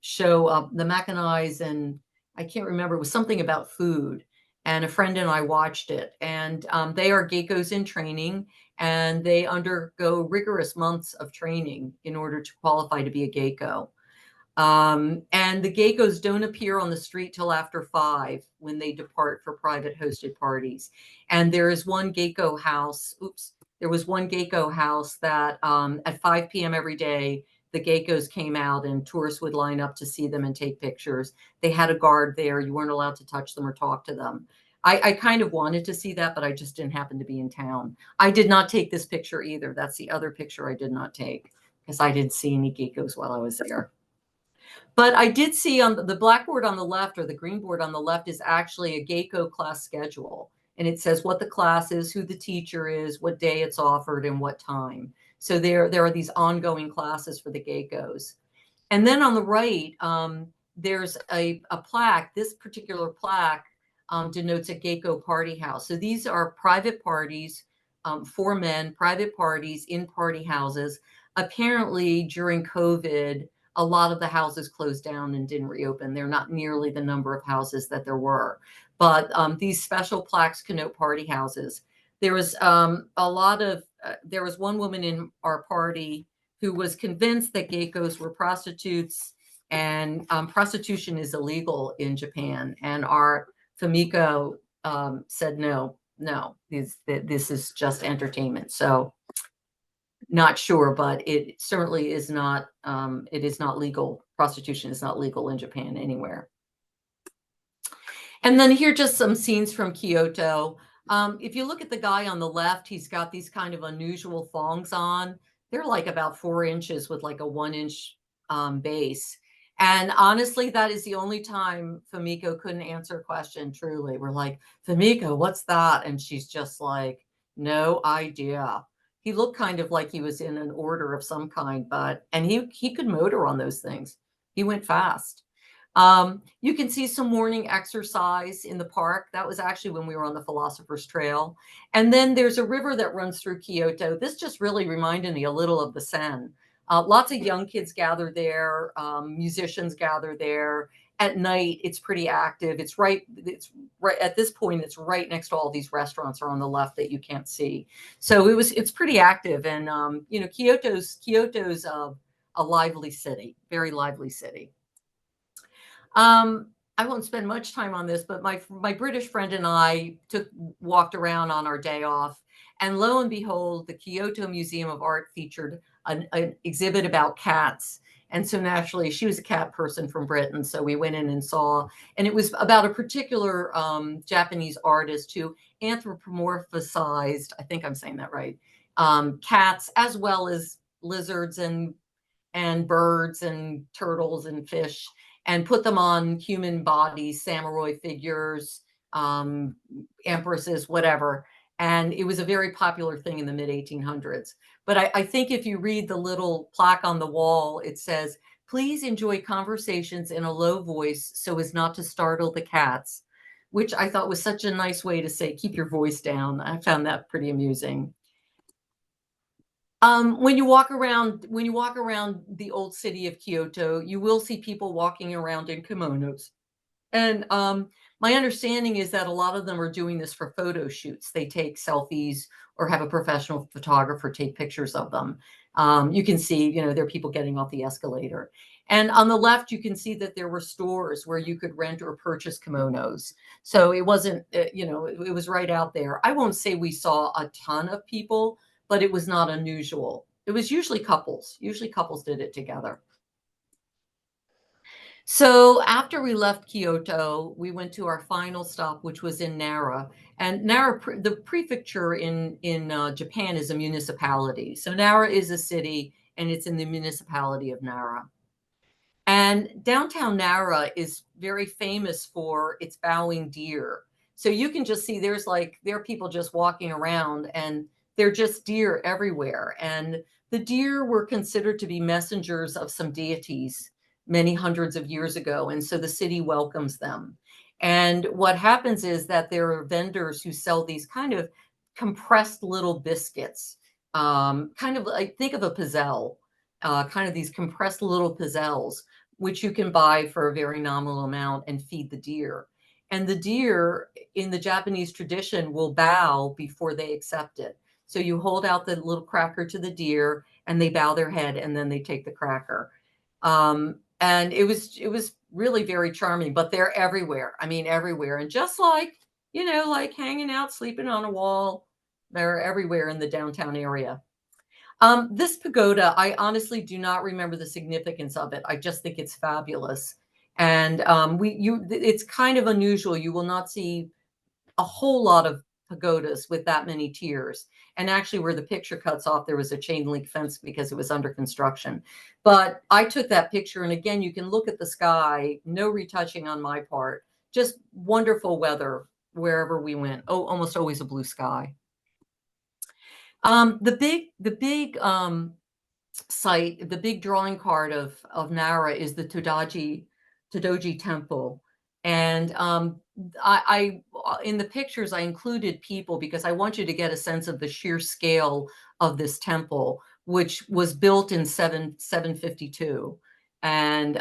show, the Makanais, and I can't remember, it was something about food. And a friend and I watched it, and they are geckos in training, and they undergo rigorous months of training in order to qualify to be a gecko. And the geckos don't appear on the street till after 5 when they depart for private hosted parties. And there is one gecko house. There was one gecko house that at 5 p.m. every day, the geckos came out and tourists would line up to see them and take pictures. They had a guard there. You weren't allowed to touch them or talk to them. I kind of wanted to see that, but I just didn't happen to be in town. I did not take this picture either. That's the other picture I did not take because I didn't see any geckos while I was there. But I did see on the blackboard on the left, or the green board on the left, is actually a gecko class schedule. And it says what the class is, who the teacher is, what day it's offered, and what time. So there are these ongoing classes for the geckos. And then on the right, there's a plaque. This particular plaque denotes a gecko party house. So these are private parties for men, private parties in party houses. Apparently, during COVID, a lot of the houses closed down and didn't reopen. They're not nearly the number of houses that there were. But these special plaques connote party houses. There was there was one woman in our party who was convinced that geckos were prostitutes, and prostitution is illegal in Japan. And our Fumiko said, no, this is just entertainment. So not sure, but it certainly is not, it is not legal. Prostitution is not legal in Japan anywhere. And then here are just some scenes from Kyoto. If you look at the guy on the left, he's got these kind of unusual thongs on. They're like about 4 inches with like a 1-inch base. And honestly, that is the only time Fumiko couldn't answer a question truly. We're like, Fumiko, what's that? And she's just like, no idea. He looked kind of like he was in an order of some kind, and he could motor on those things. He went fast. You can see some morning exercise in the park. That was actually when we were on the Philosopher's Trail. And then there's a river that runs through Kyoto. This just really reminded me a little of the Seine. Lots of young kids gather there, musicians gather there. At night, it's pretty active. It's right at this point, it's right next to all these restaurants are on the left that you can't see. So it's pretty active. And Kyoto's a lively city, very lively city. I won't spend much time on this, but my British friend and I walked around on our day off, and lo and behold, the Kyoto Museum of Art featured an exhibit about cats. And so naturally, she was a cat person from Britain, so we went in and saw, and it was about a particular Japanese artist who anthropomorphized, I think I'm saying that right, cats as well as lizards and birds and turtles and fish, and put them on human bodies, samurai figures, um, empresses, whatever. And it was a very popular thing in the mid 1800s. But I think if you read the little plaque on the wall, it says, please enjoy conversations in a low voice so as not to startle the cats, which I thought was such a nice way to say, keep your voice down. I found that pretty amusing. When you walk around the old city of Kyoto, you will see people walking around in kimonos. And my understanding is that a lot of them are doing this for photo shoots. They take selfies or have a professional photographer take pictures of them. You can see, there are people getting off the escalator. And on the left, you can see that there were stores where you could rent or purchase kimonos. So it wasn't, it was right out there. I won't say we saw a ton of people, but it was not unusual. It was usually couples. Usually couples did it together. So after we left Kyoto, we went to our final stop, which was in Nara. And Nara, the prefecture in Japan, is a municipality. So Nara is a city, and it's in the municipality of Nara. And downtown Nara is very famous for its bowing deer. So you can just see there are people just walking around, and they're just deer everywhere. And the deer were considered to be messengers of some deities many hundreds of years ago. And so the city welcomes them. And what happens is that there are vendors who sell these kind of compressed little biscuits, kind of like, think of a pizzelle, kind of these compressed little pizzelles, which you can buy for a very nominal amount and feed the deer. And the deer in the Japanese tradition will bow before they accept it. So you hold out the little cracker to the deer, and they bow their head, and then they take the cracker. And it was really very charming, but they're everywhere. I mean, everywhere. And just like hanging out, sleeping on a wall, they're everywhere in the downtown area. This pagoda, I honestly do not remember the significance of it. I just think it's fabulous. And it's kind of unusual. You will not see a whole lot of pagodas with that many tiers. And actually, where the picture cuts off, there was a chain link fence because it was under construction. But I took that picture, and again, you can look at the sky, no retouching on my part, just wonderful weather wherever we went. Oh, almost always a blue sky. The big site, the big drawing card of Nara is the Todoji Temple. And in the pictures I included people because I want you to get a sense of the sheer scale of this temple, which was built in 752. And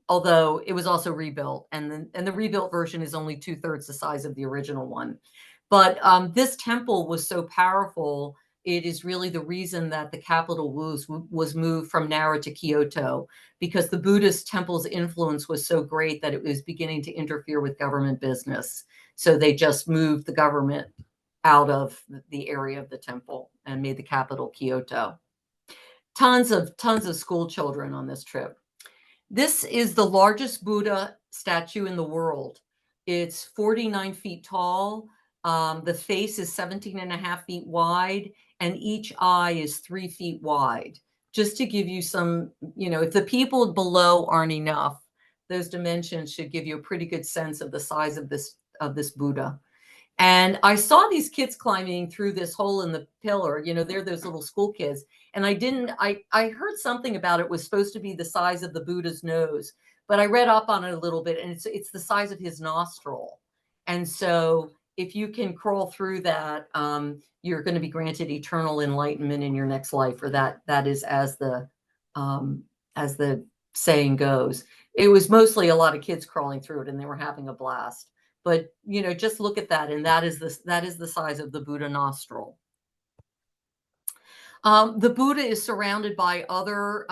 although it was also rebuilt, and the rebuilt version is only 2/3 the size of the original one. But this temple was so powerful, it is really the reason that the capital was moved from Nara to Kyoto, because the Buddhist temple's influence was so great that it was beginning to interfere with government business. So they just moved the government out of the area of the temple and made the capital Kyoto. Tons of school children on this trip. This is the largest Buddha statue in the world. It's 49 feet tall. The face is 17 and a half feet wide, and each eye is 3 feet wide. Just to give you some, if the people below aren't enough, those dimensions should give you a pretty good sense of the size of this Buddha. And I saw these kids climbing through this hole in the pillar. They're those little school kids. And I heard something about it was supposed to be the size of the Buddha's nose, but I read up on it a little bit, and it's the size of his nostril. And so if you can crawl through that, you're going to be granted eternal enlightenment in your next life, or that is um, as the saying goes. It was mostly a lot of kids crawling through it, and they were having a blast. But just look at that, and that is the size of the Buddha nostril. The Buddha is surrounded by other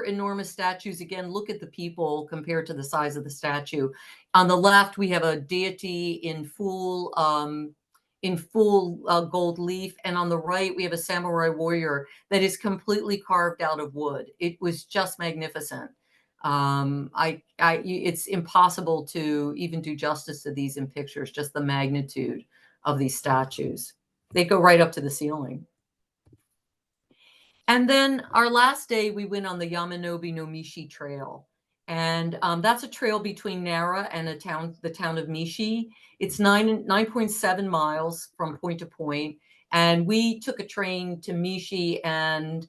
enormous statues. Again, look at the people compared to the size of the statue. On the left, we have a deity in full gold leaf, and on the right, we have a samurai warrior that is completely carved out of wood. It was just magnificent. It's impossible to even do justice to these in pictures. Just the magnitude of these statues. They go right up to the ceiling. And then our last day, we went on the Yamanobe no Mishi Trail. And that's a trail between Nara and the town of Mishi. It's 9.7 miles from point to point. And we took a train to Mishi and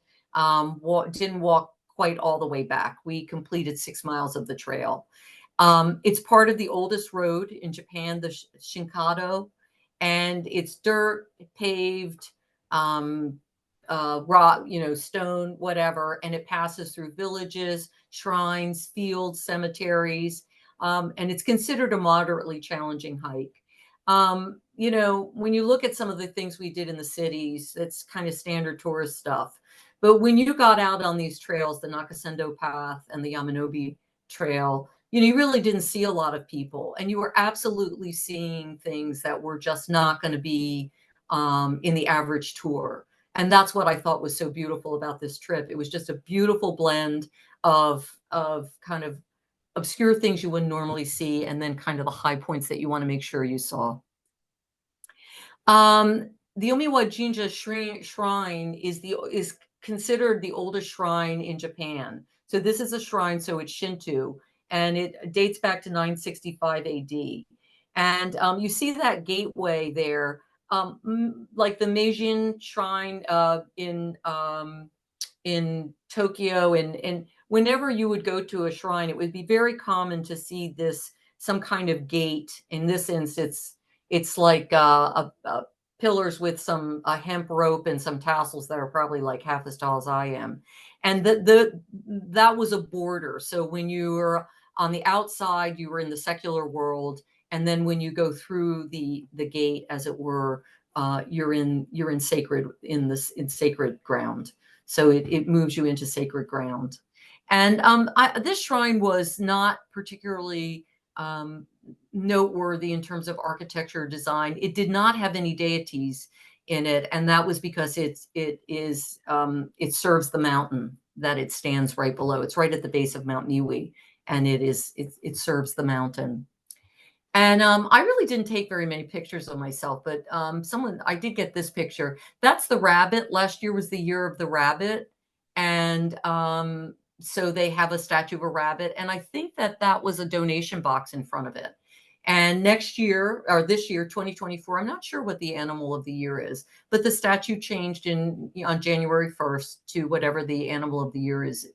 didn't walk quite all the way back. We completed 6 miles of the trail. It's part of the oldest road in Japan, the Shinkanto, and it's dirt, paved, rock, stone, whatever, and it passes through villages, shrines, fields, cemeteries, and it's considered a moderately challenging hike. When you look at some of the things we did in the cities, it's kind of standard tourist stuff. But when you got out on these trails, the Nakasendo Path and the Yamanobe Trail, you really didn't see a lot of people, and you were absolutely seeing things that were just not going to be in the average tour. And that's what I thought was so beautiful about this trip. It was just a beautiful blend of kind of obscure things you wouldn't normally see, and then kind of the high points that you want to make sure you saw. The Omiwa Jinja shrine is considered the oldest shrine in Japan. So this is a shrine, so it's Shinto, and it dates back to 965 AD. And you see that gateway there, like the Meijin shrine in Tokyo, and whenever you would go to a shrine, it would be very common to see some kind of gate. In this instance, it's like pillars with some hemp rope and some tassels that are probably like half as tall as I am, and that was a border. So when you were on the outside, you were in the secular world, and then when you go through the gate, as it were, you're in sacred ground. So it moves you into sacred ground. And this shrine was not particularly noteworthy in terms of architecture or design. It did not have any deities in it, and that was because it serves the mountain that it stands right below. It's right at the base of Mount Niue, and it serves the mountain. And I really didn't take very many pictures of myself, but I did get this picture. That's the rabbit. Last year was the year of the rabbit. And so they have a statue of a rabbit. And I think that was a donation box in front of it. And next year, or this year, 2024, I'm not sure what the animal of the year is, but the statue changed on January 1st to whatever the animal of the year is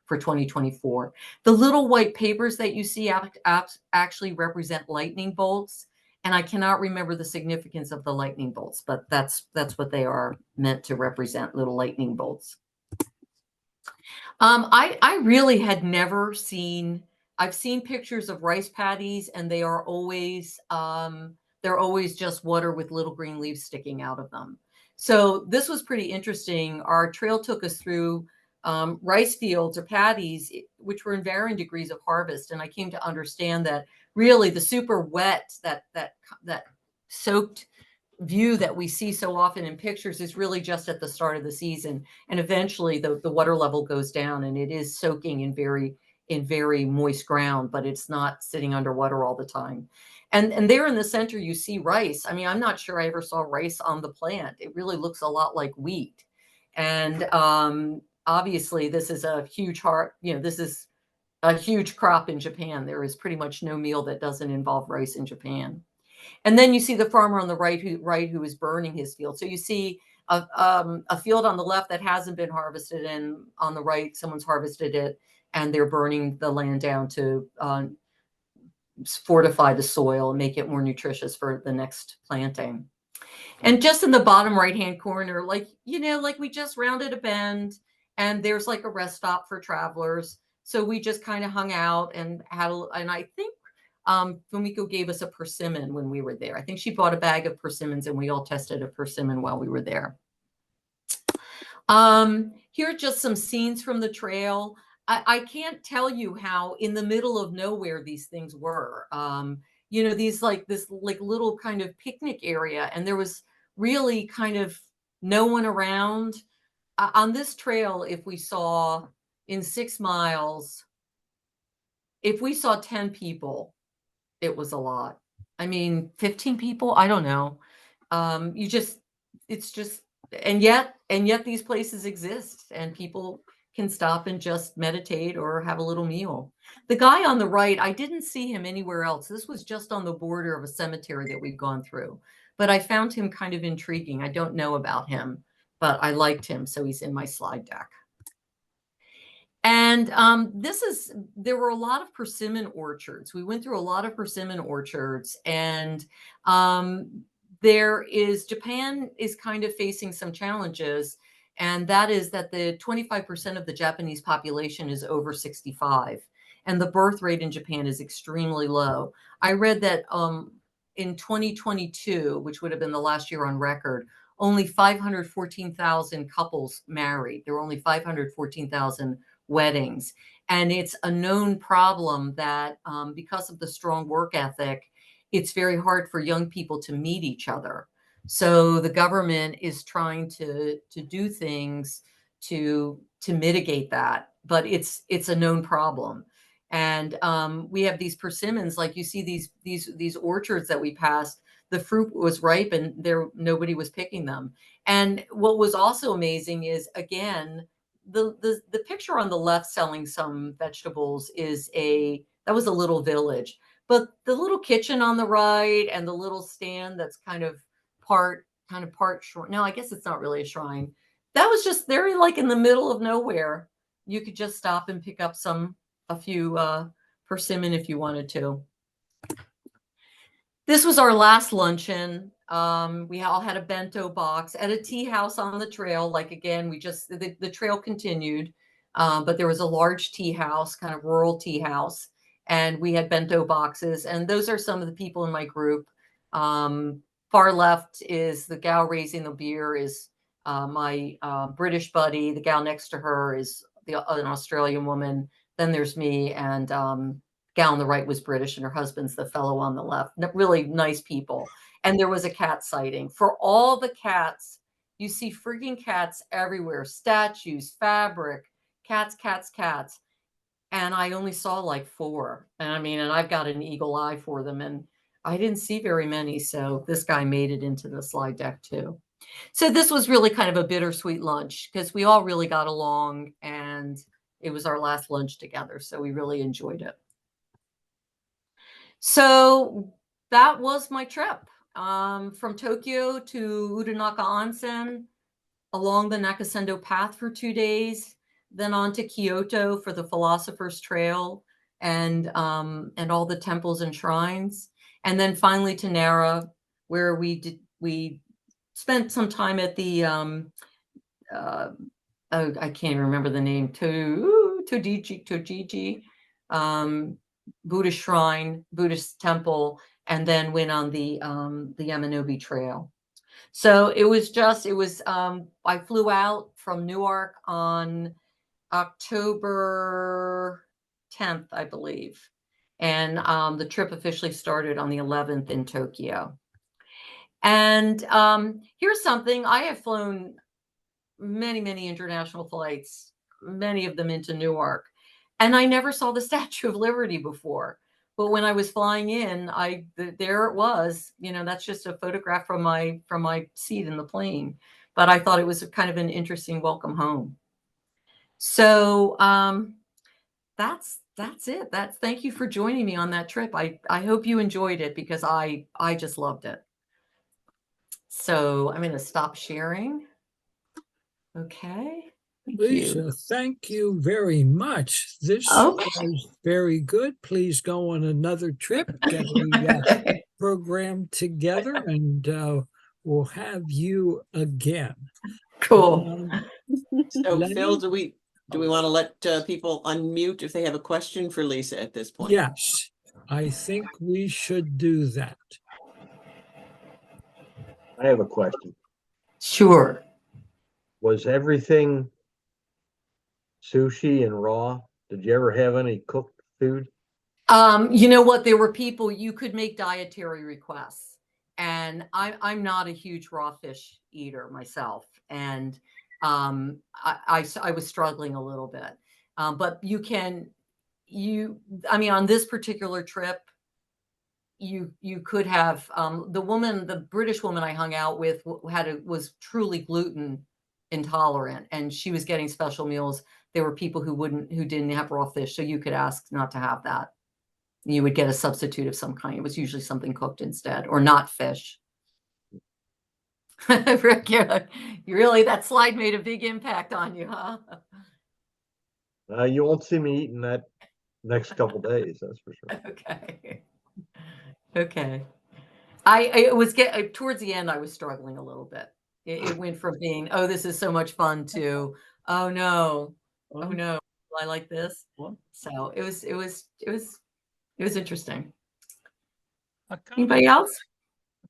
for 2024. The little white papers that you see actually represent lightning bolts, and I cannot remember the significance of the lightning bolts, but that's what they are meant to represent, little lightning bolts. I really had never seen. I've seen pictures of rice paddies, and they are always just water with little green leaves sticking out of them. So this was pretty interesting. Our trail took us through rice fields or paddies, which were in varying degrees of harvest. And I came to understand that really the super wet, that soaked view that we see so often in pictures is really just at the start of the season. And eventually the water level goes down, and it is soaking in very moist ground, but it's not sitting underwater all the time. And there in the center, you see rice. I mean, I'm not sure I ever saw rice on the plant. It really looks a lot like wheat. And obviously this is a huge this is a huge crop in Japan. There is pretty much no meal that doesn't involve rice in Japan. And then you see the farmer on the right who is burning his field. So you see a field on the left that hasn't been harvested, and on the right, someone's harvested it. and they're burning the land down to fortify the soil and make it more nutritious for the next planting. And just in the bottom right-hand corner, like, like we just rounded a bend and there's like a rest stop for travelers. So we just kind of hung out and and I think Fumiko gave us a persimmon when we were there. I think she bought a bag of persimmons and we all tested a persimmon while we were there. Here are just some scenes from the trail. I can't tell you how in the middle of nowhere these things were. These like this like little kind of picnic area, and there was really kind of no one around. On this trail, if we saw in 6 miles, if we saw 10 people, it was a lot. I mean, 15 people, I don't know. It's just, and yet these places exist and people can stop and just meditate or have a little meal. The guy on the right, I didn't see him anywhere else. This was just on the border of a cemetery that we'd gone through, but I found him kind of intriguing. I don't know about him, but I liked him, so he's in my slide deck. And there were a lot of persimmon orchards. We went through a lot of persimmon orchards, and Japan is kind of facing some challenges, and that is that the 25% of the Japanese population is over 65, and the birth rate in Japan is extremely low. I read that in 2022, which would have been the last year on record, only 514,000 couples married. There were only 514,000 weddings. And it's a known problem that because of the strong work ethic, it's very hard for young people to meet each other. So the government is trying to do things to mitigate that, but it's a known problem. And we have these persimmons, like you see these orchards that we passed. The fruit was ripe, and nobody was picking them. And what was also amazing is, again, the picture on the left selling some vegetables that was a little village, but the little kitchen on the right and the little stand that's kind of part shrine. No, I guess it's not really a shrine. That was just very like in the middle of nowhere. You could just stop and pick up a few persimmon if you wanted to. This was our last luncheon. We all had a bento box at a tea house on the trail. Like, again, the trail continued, but there was a large tea house, kind of rural tea house, and we had bento boxes. And those are some of the people in my group. Far left is the gal raising the beer is my British buddy. The gal next to her is an Australian woman. Then there's me, and gal on the right was British, and her husband's the fellow on the left. Really nice people. And there was a cat sighting. For all the cats, you see freaking cats everywhere, statues, fabric, cats. And I only saw like 4. And and I've got an eagle eye for them, and I didn't see very many. So this guy made it into the slide deck too. So this was really kind of a bittersweet lunch because we all really got along, and it was our last lunch together. So we really enjoyed it. So that was my trip from Tokyo to Uranaka Onsen, along the Nakasendo Path for 2 days, then on to Kyoto for the Philosopher's Trail and all the temples and shrines, and then finally to Nara, where we spent some time at the I can't remember the name, Tojiji Buddhist shrine, Buddhist temple, and then went on the Yamanobe Trail. So I flew out from Newark on October 10th, I believe. And the trip officially started on the 11th in Tokyo. And here's something. I have flown many international flights, many of them into Newark. And I never saw the Statue of Liberty before. But when I was flying in, there it was. That's just a photograph from my seat in the plane. But I thought it was kind of an interesting welcome home. So that's it. Thank you for joining me on that trip. I hope you enjoyed it because I just loved it. So I'm going to stop sharing. Okay. Lisa, thank you very much. This Okay. was very good. Please go on another trip, get a program together, and we'll have you again. Cool. Um, So Phil, Lenny? do we want to let people unmute if they have a question for Lisa at this point? Yes, I think we should do that. I have a question. Sure. Was everything sushi and raw? Did you ever have any cooked food? You know what? There were people you could make dietary requests, and I'm not a huge raw fish eater myself, and I was struggling a little bit. But I mean, on this particular trip, you could have the British woman I hung out with was truly gluten intolerant, and she was getting special meals. There were people who didn't have raw fish, so you could ask not to have that. You would get a substitute of some kind. It was usually something cooked instead, or not fish. Rick, really, that slide made a big impact on you, huh? You won't see me eating that next couple days, that's for sure. Okay. Okay. I was towards the end, I was struggling a little bit. It went from being, oh, this is so much fun to, oh no, oh no, I like this. So it was interesting. Anybody else?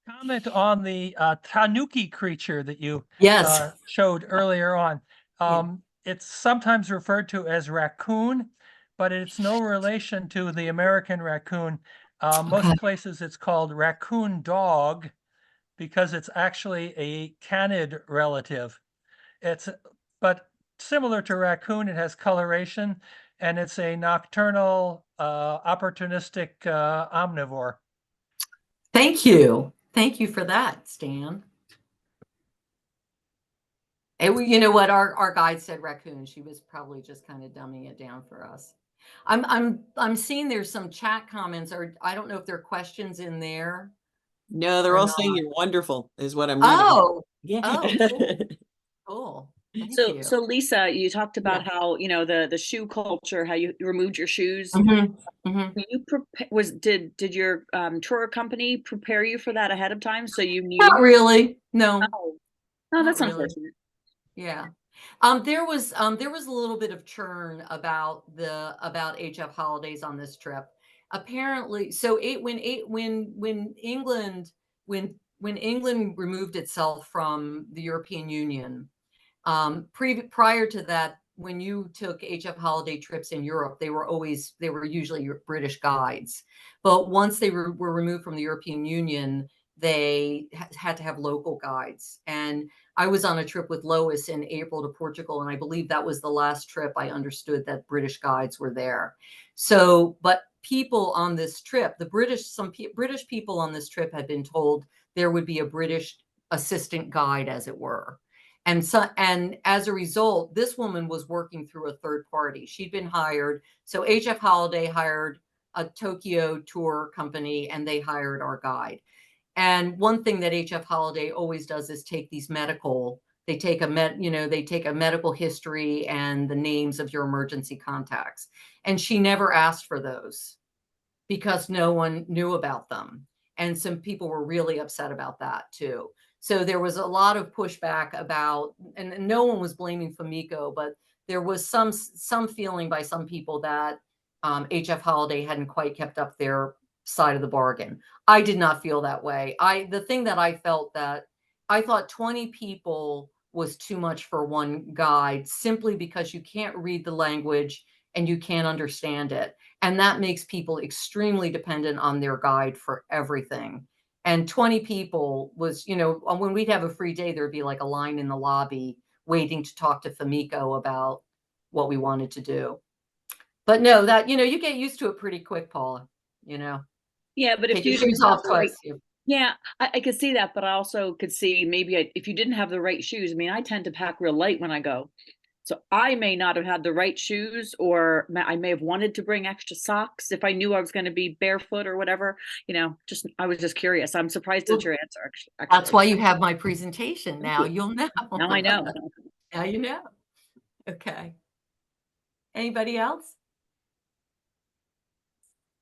Comment on the tanuki creature that you Yes. showed earlier on. Yeah. It's sometimes referred to as raccoon, but it's no relation to the American raccoon. Okay. Most places it's called raccoon dog because it's actually a canid relative. But similar to raccoon, it has coloration, and it's a nocturnal, opportunistic omnivore. Thank you. Thank you for that, Stan. And you know what? Our guide said raccoon. She was probably just kind of dumbing it down for us. I'm seeing there's some chat comments, or I don't know if there are questions in there. No, they're Or all not. saying you're wonderful, is what I'm reading. Oh, Yeah. oh, cool. Cool. Thank you. So Lisa, you talked about Yeah. how, you know, the shoe culture, how you removed your shoes. Mhm, mhm. Were you did your tour company prepare you for that ahead of time so you knew? Not really. No, Oh, not that's really. unfortunate. Yeah. There was a little bit of churn about HF holidays on this trip. Apparently, so when England when England removed itself from the European Union, prior to that, when you took HF holiday trips in Europe, they were usually your British guides. But once they were removed from the European Union, they had to have local guides. And I was on a trip with Lois in April to Portugal, and I believe that was the last trip I understood that British guides were there. So, but people on this trip, British people on this trip had been told there would be a British assistant guide, as it were. And as a result, this woman was working through a third party. She'd been hired. So HF Holiday hired a Tokyo tour company, and they hired our guide. And one thing that HF Holiday always does is take they take a medical history and the names of your emergency contacts. And she never asked for those because no one knew about them. And some people were really upset about that too. So there was a lot of pushback about, and no one was blaming Fumiko, but there was some feeling by some people that HF Holiday hadn't quite kept up their side of the bargain. I did not feel that way. The thing that I felt that I thought 20 people was too much for one guide, simply because you can't read the language and you can't understand it. And that makes people extremely dependent on their guide for everything. And 20 people was, when we'd have a free day, there'd be like a line in the lobby waiting to talk to Fumiko about what we wanted to do. But no, that, you get used to it pretty quick, Paula, Yeah, but Take your shoes off twice. Yeah, I could see that, but I also could see maybe if you didn't have the right shoes. I mean, I tend to pack real light when I go. So I may not have had the right shoes, or I may have wanted to bring extra socks if I knew I was going to be barefoot or whatever. I was just curious. I'm surprised at your answer. Actually. That's why you have my presentation. Now you'll know. Now I know. Now you know. Okay. Anybody else?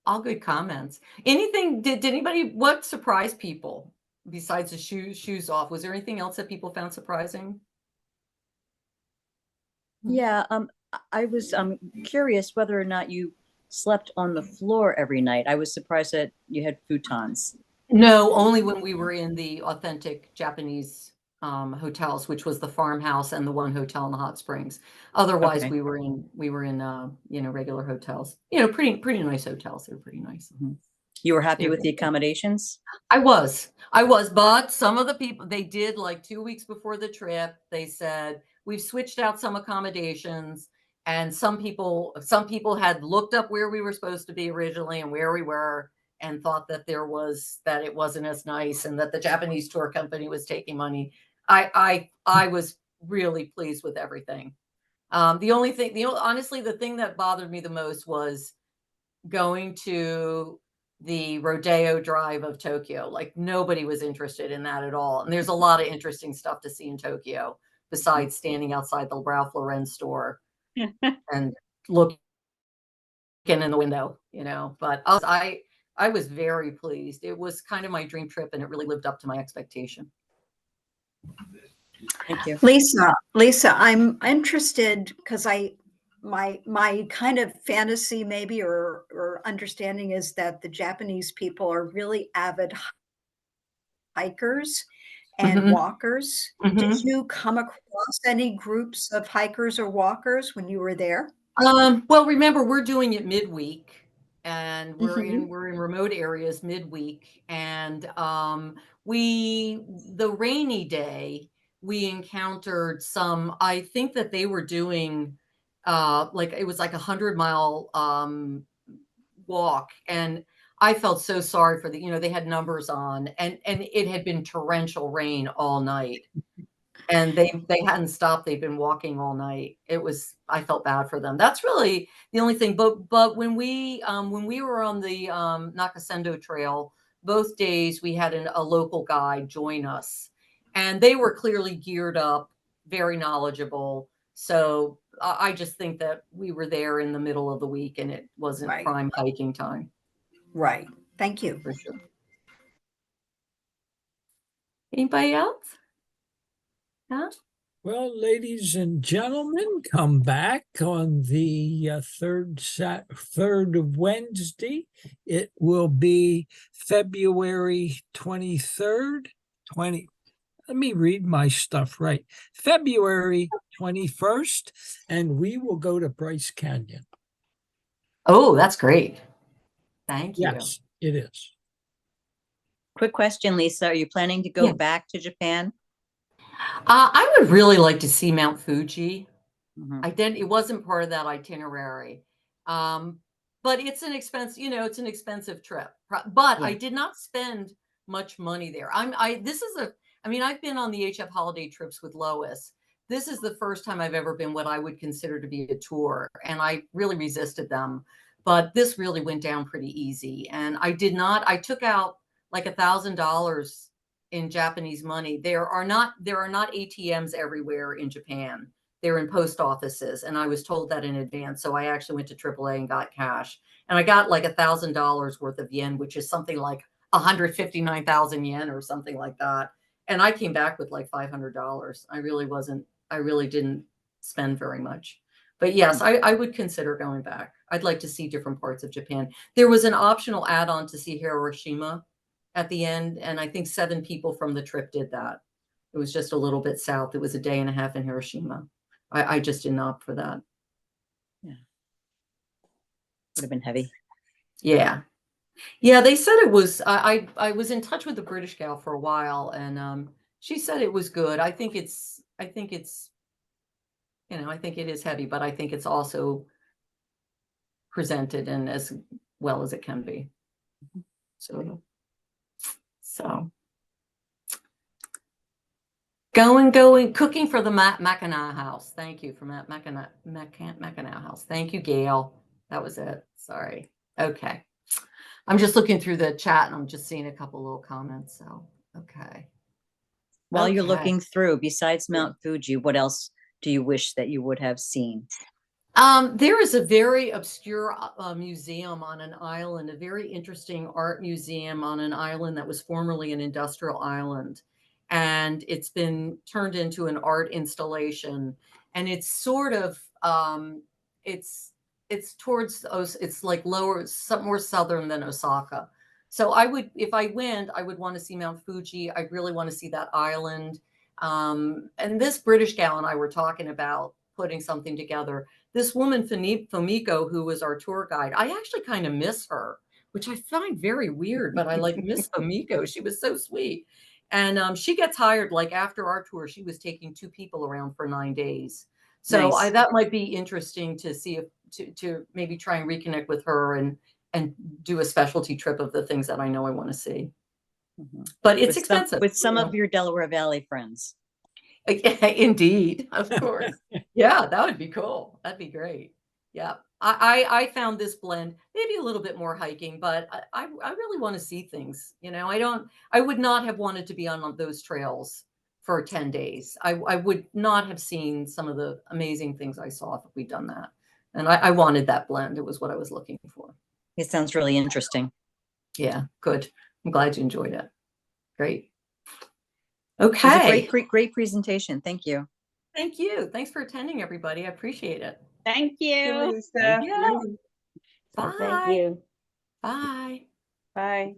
All good comments. Anything, did anybody, what surprised people besides the shoes off? Was there anything else that people found surprising? Yeah, I was curious whether or not you slept on the floor every night. I was surprised that you had futons. No, only when we were in the authentic Japanese hotels, which was the farmhouse and the one hotel in the hot springs. Otherwise, Okay. we were in you know, regular hotels. You know, pretty nice hotels. They were pretty nice. You were happy Yeah. with the accommodations? I was, but some of the people, they did, like 2 weeks before the trip, they said, we've switched out some accommodations. And some people had looked up where we were supposed to be originally and where we were, and thought that that it wasn't as nice and that the Japanese tour company was taking money. I was really pleased with everything. Honestly, the thing that bothered me the most was going to the Rodeo Drive of Tokyo. Like, nobody was interested in that at all. And there's a lot of interesting stuff to see in Tokyo besides standing outside the Ralph Lauren store and looking in the window, you know. But I was very pleased. It was kind of my dream trip, and it really lived up to my expectation. Thank you. Lisa, I'm interested because my kind of fantasy maybe or understanding is that the Japanese people are really avid hikers and Mhm. walkers. Did you come across any groups of hikers or walkers when you were there? Well, remember, we're doing it midweek, and we're Mhm. in remote areas midweek, and the rainy day we encountered some. I think that they were doing like it was like 100-mile walk, and I felt so sorry for you know, they had numbers on, and it had been torrential rain all night. And they hadn't stopped. They've been walking all night. I felt bad for them. That's really the only thing. But when we were on the Nakasendo Trail, both days we had a local guide join us, and they were clearly geared up, very knowledgeable. So I just think that we were there in the middle of the week, and it wasn't Right. prime hiking time Right. Thank you. for sure. Anybody else? Huh? Well, ladies and gentlemen, come back on the third Wednesday. It will be February 23rd, let me read my stuff right. February 21st, and we will go to Bryce Canyon. Oh, that's great. Thank you. Yes, it is. Quick question, Lisa. Are you planning to go Yeah. back to Japan? I would really like to see Mount Fuji. Mhm. It wasn't part of that itinerary. But it's an expensive trip. But I Yeah. did not spend much money there. I've been on the HF holiday trips with Lois. This is the first time I've ever been what I would consider to be a tour, and I really resisted them. But this really went down pretty easy. And I took out like $1,000 in Japanese money. There are not ATMs everywhere in Japan. They're in post offices, and I was told that in advance. So I actually went to AAA and got cash, and I got like $1,000 worth of yen, which is something like 159,000 yen or something like that. And I came back with like $500. I really didn't spend very much. But yes, I would consider going back. I'd like to see different parts of Japan. There was an optional add-on to see Hiroshima at the end, and I think 7 people from the trip did that. It was just a little bit south. It was a day and a half in Hiroshima. I just didn't opt for that. Would have been heavy. Yeah. Yeah, they said it was I was in touch with the British gal for a while, and she said it was good. I think it's you know, I think it is heavy, but I think it's also presented and as well as it can be. So going, cooking for the Mackinac house. Thank you for Mackinac house. Thank you, Gail. That was it. Sorry. Okay. I'm just looking through the chat and I'm just seeing a couple little comments. So, okay. While you're Okay. looking through, besides Mount Fuji, what else do you wish that you would have seen? There is a very obscure museum on an island, a very interesting art museum on an island that was formerly an industrial island. And it's been turned into an art installation. And it's sort of, it's towards, it's like lower, more southern than Osaka. So I would, if I went, I would want to see Mount Fuji. I really want to see that island. And this British gal and I were talking about putting something together. This woman, Fumiko, who was our tour guide, I actually kind of miss her, which I find very weird, but I like miss Fumiko. She was so sweet. And she gets hired, like after our tour, she was taking 2 people around for 9 days. So Nice. that might be interesting to see if to maybe try and reconnect with her and do a specialty trip of the things that I know I want to see. Mhm. But it's With some- expensive. with some of your Delaware Valley friends. Indeed, of course. Yeah, that would be cool. That'd be great. Yeah. I found this blend maybe a little bit more hiking, but I really want to see things. You know, I would not have wanted to be on those trails for 10 days. I would not have seen some of the amazing things I saw if we'd done that. And I wanted that blend. It was what I was looking for. It sounds really interesting. Yeah, good. I'm glad you enjoyed it. Great. It was a Okay. great presentation. Thank you. Thank you. Thanks for attending, everybody. I appreciate it. Thank you. Yeah. So thank Bye. you. Bye. Bye.